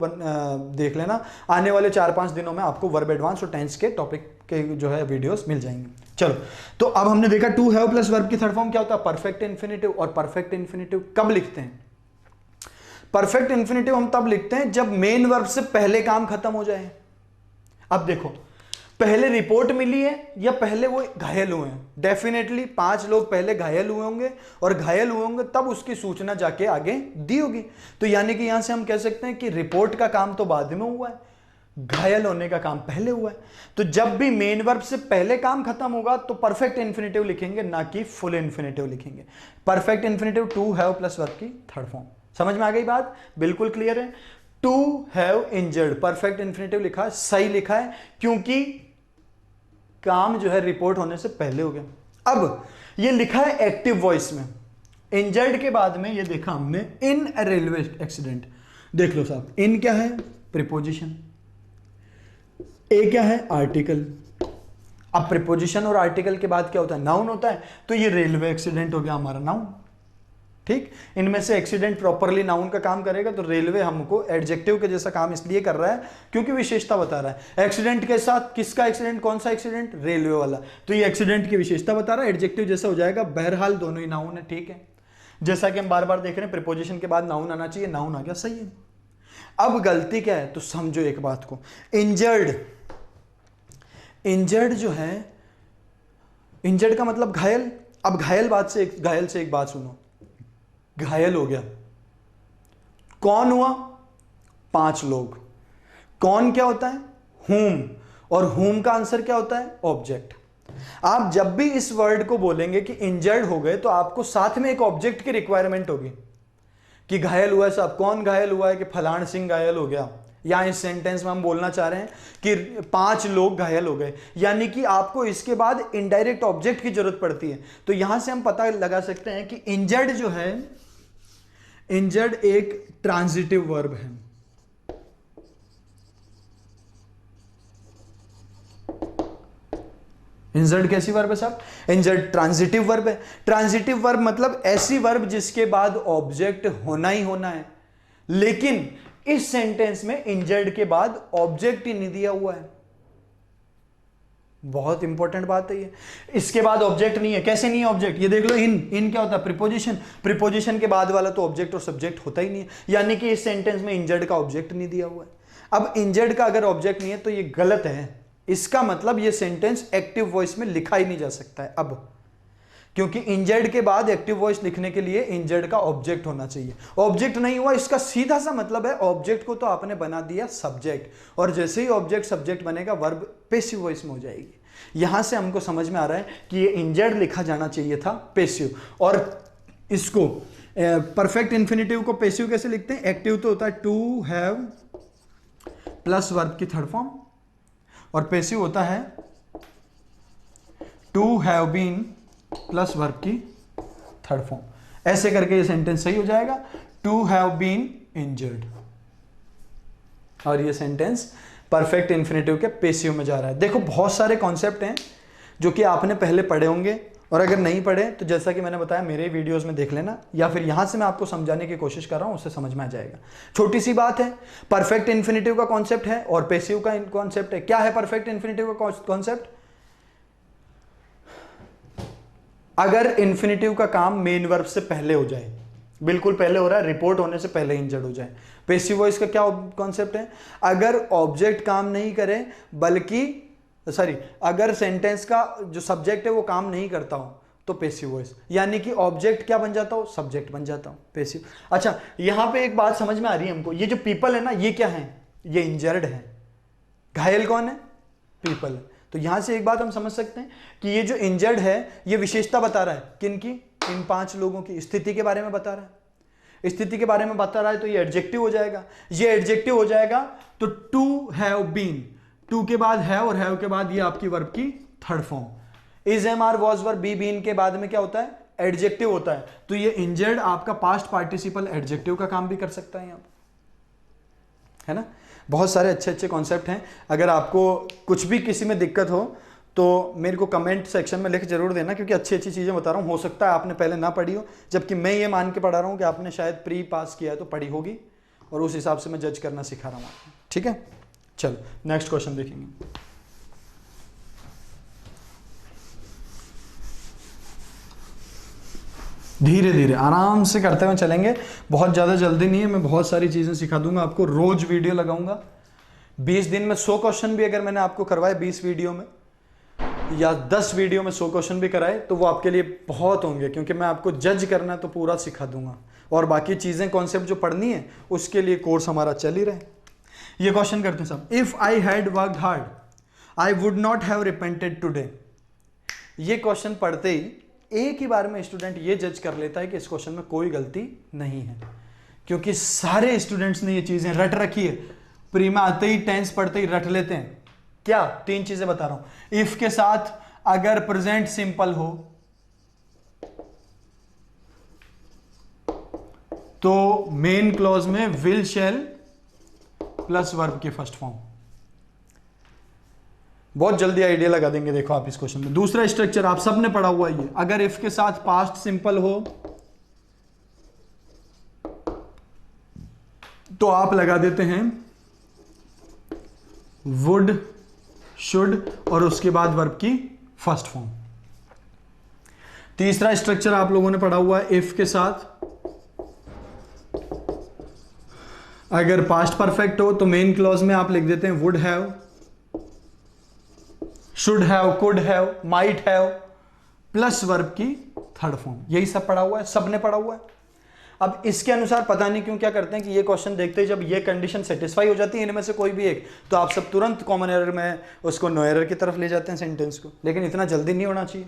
देख लेना। आने वाले 4-5 दिनों में आपको वर्ब एडवांस और टेंस के टॉपिक के जो है वीडियोस मिल जाएंगे। चलो, तो अब हमने देखा टू हैव प्लस वर्ब की थर्ड फॉर्म क्या होता है, परफेक्ट इन्फिनेटिव। और परफेक्ट इन्फिनेटिव कब लिखते हैं? परफेक्ट इन्फिनेटिव हम तब लिखते हैं जब मेन वर्ब से पहले काम खत्म हो जाए। अब देखो, पहले रिपोर्ट मिली है या पहले वो घायल हुए हैं? डेफिनेटली 5 लोग पहले घायल हुए होंगे, और घायल हुए होंगे तब उसकी सूचना जाके आगे दी होगी। तो यानी कि यहां से हम कह सकते हैं कि रिपोर्ट का काम तो बाद में हुआ है, घायल होने का काम पहले हुआ है। तो जब भी मेन वर्ब से पहले काम खत्म होगा तो परफेक्ट इन्फिनेटिव लिखेंगे, ना कि फुल इन्फिनेटिव लिखेंगे। Perfect infinitive to have plus verb की थर्ड फॉर्म। समझ में आ गई बात? बिल्कुल क्लियर है। To have injured, perfect infinitive लिखा है, सही लिखा है, क्योंकि काम जो है रिपोर्ट होने से पहले हो गया। अब ये लिखा है एक्टिव वॉइस में, इंजर्ड के बाद में ये देखा हमने इन अ रेलवे एक्सीडेंट। देख लो साहब, इन क्या है? प्रीपोजिशन। ए क्या है? आर्टिकल। अब प्रीपोजिशन और आर्टिकल के बाद क्या होता है? नाउन होता है। तो ये रेलवे एक्सीडेंट हो गया हमारा नाउन। ठीक, इनमें से एक्सीडेंट प्रॉपरली नाउन का काम करेगा, तो रेलवे हमको एडजेक्टिव के जैसा काम इसलिए कर रहा है क्योंकि विशेषता बता रहा है। एक्सीडेंट के साथ किसका एक्सीडेंट? कौन सा एक्सीडेंट? रेलवे वाला। तो ये एक्सीडेंट की विशेषता बता रहा है, एडजेक्टिव जैसा हो जाएगा। बहरहाल दोनों ही नाउन है। ठीक है, जैसा कि हम बार बार देख रहे हैं, प्रीपोजिशन के बाद नाउन आना चाहिए, नाउन आ गया, सही है। अब गलती क्या है? तो समझो एक बात को, इंजर्ड, इंजर्ड जो है, इंजर्ड का मतलब घायल। अब घायल से एक बात सुनो, घायल हो गया, कौन हुआ? 5 लोग। कौन क्या होता है? whom, और whom का आंसर क्या होता है? ऑब्जेक्ट। आप जब भी इस वर्ड को बोलेंगे कि इंजर्ड हो गए, तो आपको साथ में एक ऑब्जेक्ट की रिक्वायरमेंट होगी कि घायल हुआ है साहब, कौन घायल हुआ है? कि फलान सिंह घायल हो गया। या इस सेंटेंस में हम बोलना चाह रहे हैं कि 5 लोग घायल हो गए, यानी कि आपको इसके बाद इनडायरेक्ट ऑब्जेक्ट की जरूरत पड़ती है। तो यहां से हम पता लगा सकते हैं कि इंजर्ड जो है, इंजर्ड एक ट्रांजिटिव वर्ब है। इंजर्ड कैसी वर्ब है साहब? इंजर्ड ट्रांजिटिव वर्ब है। ट्रांजिटिव वर्ब मतलब ऐसी वर्ब जिसके बाद ऑब्जेक्ट होना ही होना है, लेकिन इस सेंटेंस में इंजर्ड के बाद ऑब्जेक्ट ही नहीं दिया हुआ है। बहुत इंपॉर्टेंट बात है ये, इसके बाद ऑब्जेक्ट नहीं है। कैसे नहीं है ऑब्जेक्ट? ये देख लो, इन क्या होता है? प्रीपोजिशन। प्रीपोजिशन के बाद वाला तो ऑब्जेक्ट और सब्जेक्ट होता ही नहीं है, यानी कि इस सेंटेंस में इंजर्ड का ऑब्जेक्ट नहीं दिया हुआ है। अब इंजर्ड का अगर ऑब्जेक्ट नहीं है तो ये गलत है। इसका मतलब ये सेंटेंस एक्टिव वॉइस में लिखा ही नहीं जा सकता है अब, क्योंकि इंजर्ड के बाद एक्टिव वॉइस लिखने के लिए इंजर्ड का ऑब्जेक्ट होना चाहिए। ऑब्जेक्ट नहीं हुआ, इसका सीधा सा मतलब है ऑब्जेक्ट को तो आपने बना दिया सब्जेक्ट, और जैसे ही ऑब्जेक्ट सब्जेक्ट बनेगा वर्ब पैसिव वॉइस में हो जाएगी। यहां से हमको समझ में आ रहा है कि ये इंजर्ड लिखा जाना चाहिए था पैसिव। और इसको परफेक्ट इंफिनिटिव को पैसिव कैसे लिखते हैं? एक्टिव तो होता है टू हैव प्लस वर्ब की थर्ड फॉर्म, और पैसिव होता है to have been plus verb की थर्ड फॉर्म। ऐसे करके ये सेंटेंस सही हो जाएगा, टू हैव बीन इंजर्ड, और ये सेंटेंस परफेक्ट इंफिनिटिव के पैसिव में जा रहा है। देखो, बहुत सारे कॉन्सेप्ट हैं जो कि आपने पहले पढ़े होंगे, और अगर नहीं पढ़े तो जैसा कि मैंने बताया मेरे वीडियोस में देख लेना, या फिर यहां से मैं आपको समझाने की कोशिश कर रहा हूं, उससे समझ में आ जाएगा। छोटी सी बात है, परफेक्ट इंफिनिटिव का कॉन्सेप्ट है और पैसिव का कॉन्सेप्ट है। क्या है परफेक्ट इंफिनिटिव का कॉन्सेप्ट? अगर इंफिनिटिव का काम मेन वर्ब से पहले हो जाए, बिल्कुल पहले हो रहा है, रिपोर्ट होने से पहले इंजर्ड हो जाए। पैसिव वॉइस का क्या कॉन्सेप्ट है? अगर ऑब्जेक्ट काम नहीं करे, बल्कि अगर सेंटेंस का जो सब्जेक्ट है वो काम नहीं करता हो, तो पैसिव वॉइस, यानी कि ऑब्जेक्ट क्या बन जाता हो? सब्जेक्ट बन जाता हो, पैसिव। अच्छा, यहां पे एक बात समझ में आ रही है हमको, ये जो पीपल है ना, ये क्या है? ये इंजर्ड है। घायल कौन है? पीपल है। तो यहां से एक बात हम समझ सकते हैं कि ये जो इंजर्ड है, ये विशेषता बता रहा है किनकी? इन 5 लोगों की स्थिति के बारे में बता रहा है। स्थिति के बारे में बता रहा है, तो ये एडजेक्टिव हो जाएगा। ये एडजेक्टिव हो जाएगा तो टू हैव बीन, टू के बाद है और हैव के बाद ये आपकी वर्ब की third form. Is, am, are, was, were, be, been के बाद में क्या होता है? एडजेक्टिव होता है। तो ये इंजर्ड आपका पास्ट पार्टिसिपल एडजेक्टिव का काम भी कर सकता है, यहाँ है ना। बहुत सारे अच्छे अच्छे कॉन्सेप्ट हैं। अगर आपको कुछ भी किसी में दिक्कत हो तो मेरे को कमेंट सेक्शन में लिख जरूर देना, क्योंकि अच्छी अच्छी चीज़ें बता रहा हूँ। हो सकता है आपने पहले ना पढ़ी हो, जबकि मैं ये मान के पढ़ा रहा हूँ कि आपने शायद प्री पास किया है तो पढ़ी होगी, और उस हिसाब से मैं जज करना सिखा रहा हूँ आपको। ठीक है, चलो नेक्स्ट क्वेश्चन देखेंगे। धीरे धीरे आराम से करते हुए चलेंगे, बहुत ज़्यादा जल्दी नहीं है। मैं बहुत सारी चीज़ें सिखा दूंगा आपको, रोज वीडियो लगाऊंगा। 20 दिन में 100 क्वेश्चन भी अगर मैंने आपको करवाए 20 वीडियो में, या 10 वीडियो में 100 क्वेश्चन भी कराए, तो वो आपके लिए बहुत होंगे, क्योंकि मैं आपको जज करना तो पूरा सिखा दूंगा, और बाकी चीज़ें कॉन्सेप्ट जो पढ़नी है उसके लिए कोर्स हमारा चल ही रहे। ये क्वेश्चन करते हैं सब। If I had worked hard I would not have repented today. ये क्वेश्चन पढ़ते ही एक ही बार में स्टूडेंट ये जज कर लेता है कि इस क्वेश्चन में कोई गलती नहीं है, क्योंकि सारे स्टूडेंट्स ने ये चीजें रट रखी है। प्री में आते ही टेंस पढ़ते ही रट लेते हैं क्या? 3 चीजें बता रहा हूं। इफ के साथ अगर प्रेजेंट सिंपल हो तो मेन क्लॉज में विल शैल प्लस वर्ब के फर्स्ट फॉर्म। बहुत जल्दी आइडिया लगा देंगे देखो आप इस क्वेश्चन में। दूसरा स्ट्रक्चर आप सबने पढ़ा हुआ है ये, अगर इफ के साथ पास्ट सिंपल हो तो आप लगा देते हैं वुड, शुड और उसके बाद वर्ब की फर्स्ट फॉर्म। तीसरा स्ट्रक्चर आप लोगों ने पढ़ा हुआ है, इफ के साथ अगर पास्ट परफेक्ट हो तो मेन क्लॉज में आप लिख देते हैं would have, should have, could have, might have plus verb की थर्ड फॉर्म। यही सब पढ़ा हुआ है, सबने पढ़ा हुआ है। अब इसके अनुसार पता नहीं क्यों क्या करते हैं कि ये क्वेश्चन देखते ही जब ये कंडीशन सेटिस्फाई हो जाती है इनमें से कोई भी एक, तो आप सब तुरंत कॉमन एरर में उसको नो एरर की तरफ ले जाते हैं सेंटेंस को। लेकिन इतना जल्दी नहीं होना चाहिए।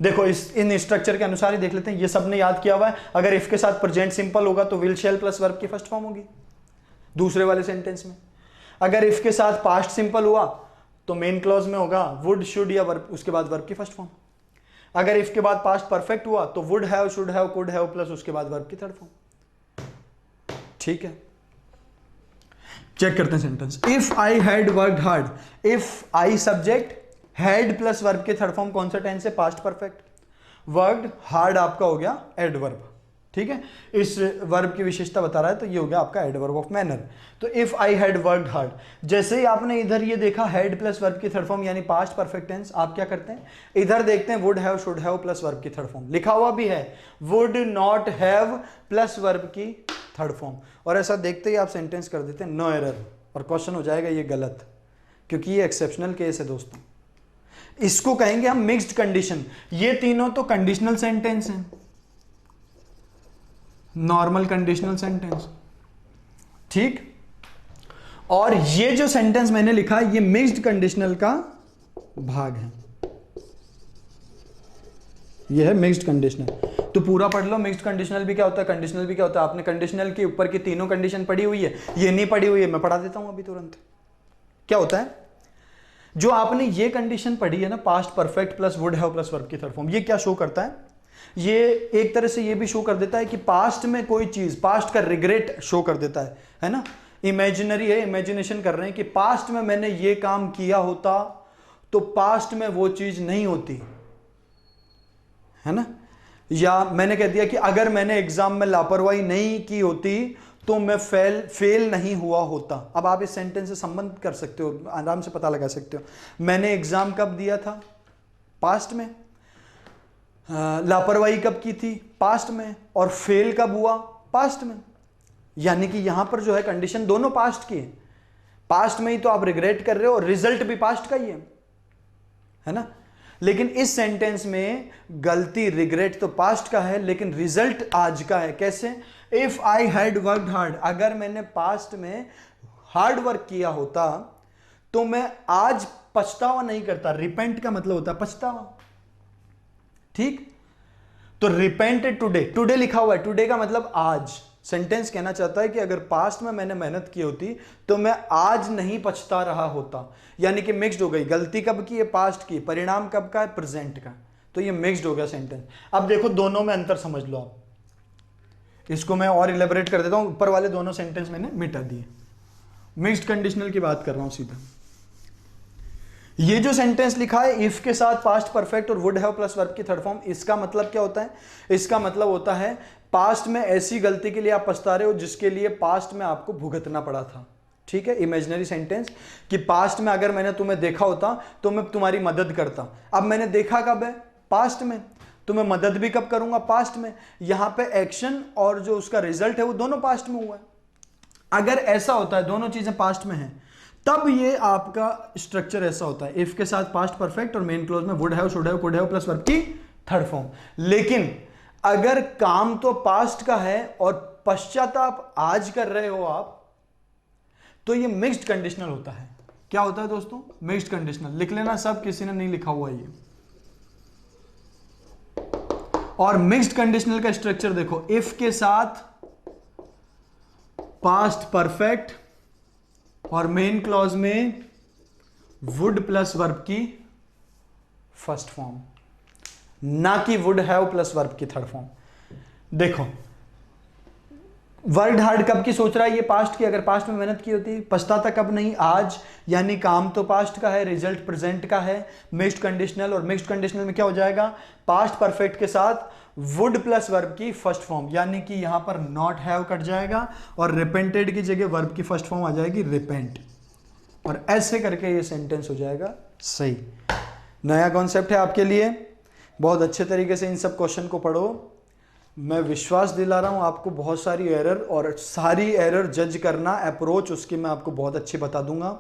देखो इन स्ट्रक्चर के अनुसार ही देख लेते हैं। ये सबने याद किया हुआ है, अगर इफ के साथ प्रेजेंट सिंपल होगा तो विल शैल प्लस वर्ब की फर्स्ट फॉर्म होगी दूसरे वाले सेंटेंस में। अगर इफ के साथ पास्ट सिंपल हुआ तो मेन क्लॉज में होगा वुड, शुड या वर्ब, उसके बाद वर्ब की फर्स्ट फॉर्म। अगर इफ के बाद पास्ट परफेक्ट हुआ तो would have, should have, could have plus उसके बाद वर्ब की थर्ड फॉर्म। ठीक है, चेक करते हैं sentence. If I had worked hard, if I subject, had plus verb के थर्ड फॉर्म कौन सा टेंस है? Past perfect. वर्कड, हार्ड आपका हो गया एडवर्ब। ठीक है, इस वर्ब की विशेषता बता रहा है तो ये हो गया आपका एडवर्ब ऑफ मैनर। तो if I had worked hard, जैसे ही आपने इधर ये देखा हैड प्लस वर्ब की थर्ड फॉर्म यानी पास्ट परफेक्ट टेंस, आप क्या करते हैं इधर देखते हैं would have, should have plus verb की थर्ड फॉर्म। लिखा हुआ भी है would not have plus verb की थर्ड फॉर्म, और ऐसा देखते ही आप सेंटेंस कर देते हैं नो एरर, और क्वेश्चन हो जाएगा ये गलत, क्योंकि ये एक्सेप्शनल केस है दोस्तों। इसको कहेंगे हम मिक्स्ड कंडीशन। ये तीनों तो कंडीशनल सेंटेंस हैं, नॉर्मल कंडीशनल सेंटेंस, ठीक। और ये जो सेंटेंस मैंने लिखा है ये मिक्स्ड कंडीशनल का भाग है, ये है मिक्स्ड कंडीशनल। तो पूरा पढ़ लो मिक्स्ड कंडीशनल भी क्या होता है, कंडीशनल भी क्या होता है। आपने कंडीशनल के ऊपर की तीनों कंडीशन पढ़ी हुई है, ये नहीं पढ़ी हुई है, मैं पढ़ा देता हूं अभी तुरंत। क्या होता है, जो आपने ये कंडीशन पढ़ी है ना, past perfect plus would have plus verb की थर्ड फॉर्म, ये क्या शो करता है? ये एक तरह से ये भी शो कर देता है कि पास्ट में कोई चीज, पास्ट का रिग्रेट शो कर देता है ना। इमेजिनरी है, इमेजिनेशन कर रहे हैं कि पास्ट में मैंने ये काम किया होता तो पास्ट में वो चीज नहीं होती, है ना। या मैंने कह दिया कि अगर मैंने एग्जाम में लापरवाही नहीं की होती तो मैं फेल नहीं हुआ होता। अब आप इस सेंटेंस से संबंध कर सकते हो, आराम से पता लगा सकते हो। मैंने एग्जाम कब दिया था? पास्ट में। लापरवाही कब की थी? पास्ट में। और फेल कब हुआ? पास्ट में। यानी कि यहां पर जो है कंडीशन दोनों पास्ट की है। पास्ट में ही तो आप रिग्रेट कर रहे हो और रिजल्ट भी पास्ट का ही है ना। लेकिन इस सेंटेंस में गलती, रिग्रेट तो पास्ट का है लेकिन रिजल्ट आज का है। कैसे? If I had worked hard, अगर मैंने पास्ट में हार्ड वर्क किया होता तो मैं आज पछतावा नहीं करता। रिपेंट का मतलब होता है पछतावा, ठीक। तो रिपेंट टुडे, टुडे लिखा हुआ है, टुडे का मतलब आज। सेंटेंस कहना चाहता है कि अगर पास्ट में मैंने मेहनत की होती तो मैं आज नहीं पछता रहा होता। यानी कि मिक्स्ड हो गई, गलती कब की है? पास्ट की, परिणाम कब का है? प्रेजेंट का। तो ये मिक्स्ड हो गया सेंटेंस। अब देखो दोनों में अंतर समझ लो आप। इसको मैं और इलेबोरेट कर देता हूं। ऊपर वाले दोनों सेंटेंस मैंने मिटा दिए, मिक्स्ड कंडीशनल की बात कर रहा हूं सीधा। ये जो सेंटेंस लिखा है इफ के साथ पास्ट परफेक्ट और वुड हैव प्लस वर्ब की थर्ड फॉर्म, इसका मतलब क्या होता है? इसका मतलब होता है पास्ट में ऐसी गलती के लिए आप पछता रहे हो जिसके लिए पास्ट में आपको भुगतना पड़ा था, ठीक है। इमेजिनरी सेंटेंस कि पास्ट में अगर मैंने तुम्हें देखा होता तो मैं तुम्हारी मदद करता। अब मैंने देखा कब है? पास्ट में। तो मैं मदद भी कब करूंगा? पास्ट में। यहां पे एक्शन और जो उसका रिजल्ट है वो दोनों पास्ट में हुआ है। अगर ऐसा होता है, दोनों चीजें पास्ट में हैं, तब ये आपका स्ट्रक्चर ऐसा होता है, इफ के साथ पास्ट परफेक्ट और मेन क्लोज में would have, should have, could have plus verb की थर्ड फॉर्म। लेकिन अगर काम तो पास्ट का है और पश्चाताप आज कर रहे हो आप, तो ये मिक्स्ड कंडीशनल होता है। क्या होता है दोस्तों? Mixed conditional. लिख लेना सब, किसी ने नहीं लिखा हुआ ये। और मिक्स्ड कंडीशनल का स्ट्रक्चर देखो, इफ के साथ पास्ट परफेक्ट और मेन क्लॉज में वुड प्लस वर्ब की फर्स्ट फॉर्म, ना कि वुड हैव प्लस वर्ब की थर्ड फॉर्म। देखो वर्ड हार्ड कब की सोच रहा है, ये पास्ट की, अगर पास्ट में मेहनत की होती, पछताता कब नहीं, आज, यानी काम तो पास्ट का है, रिजल्ट प्रेजेंट का है, मिक्स्ड कंडीशनल, और मिक्स्ड कंडीशनल में क्या हो जाएगा, पास्ट परफेक्ट के साथ वुड प्लस वर्ब की फर्स्ट फॉर्म, यानी कि यहां पर नॉट हैव कट जाएगा और रिपेंटेड की जगह वर्ब की फर्स्ट फॉर्म आ जाएगी रिपेंट, और ऐसे करके ये सेंटेंस हो जाएगा सही। नया कॉन्सेप्ट है आपके लिए, बहुत अच्छे तरीके से इन सब क्वेश्चन को पढ़ो। मैं विश्वास दिला रहा हूं आपको, बहुत सारी एरर, और सारी एरर जज करना अप्रोच उसकी मैं आपको बहुत अच्छी बता दूंगा।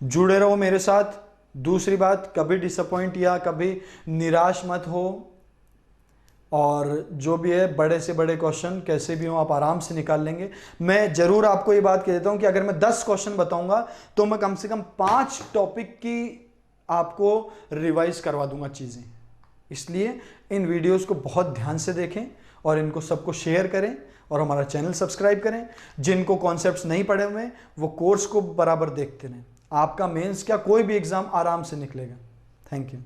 जुड़े रहो मेरे साथ। दूसरी बात, कभी डिसअपॉइंट या कभी निराश मत हो, और जो भी है बड़े से बड़े क्वेश्चन कैसे भी हो आप आराम से निकाल लेंगे। मैं जरूर आपको ये बात कह देता हूं कि अगर मैं 10 क्वेश्चन बताऊंगा तो मैं कम से कम 5 टॉपिक की आपको रिवाइज करवा दूंगा चीजें। इसलिए इन वीडियोस को बहुत ध्यान से देखें और इनको सबको शेयर करें और हमारा चैनल सब्सक्राइब करें। जिनको कॉन्सेप्ट्स नहीं पढ़े हुए वो कोर्स को बराबर देखते रहें। आपका मेंस क्या, कोई भी एग्जाम आराम से निकलेगा। Thank you.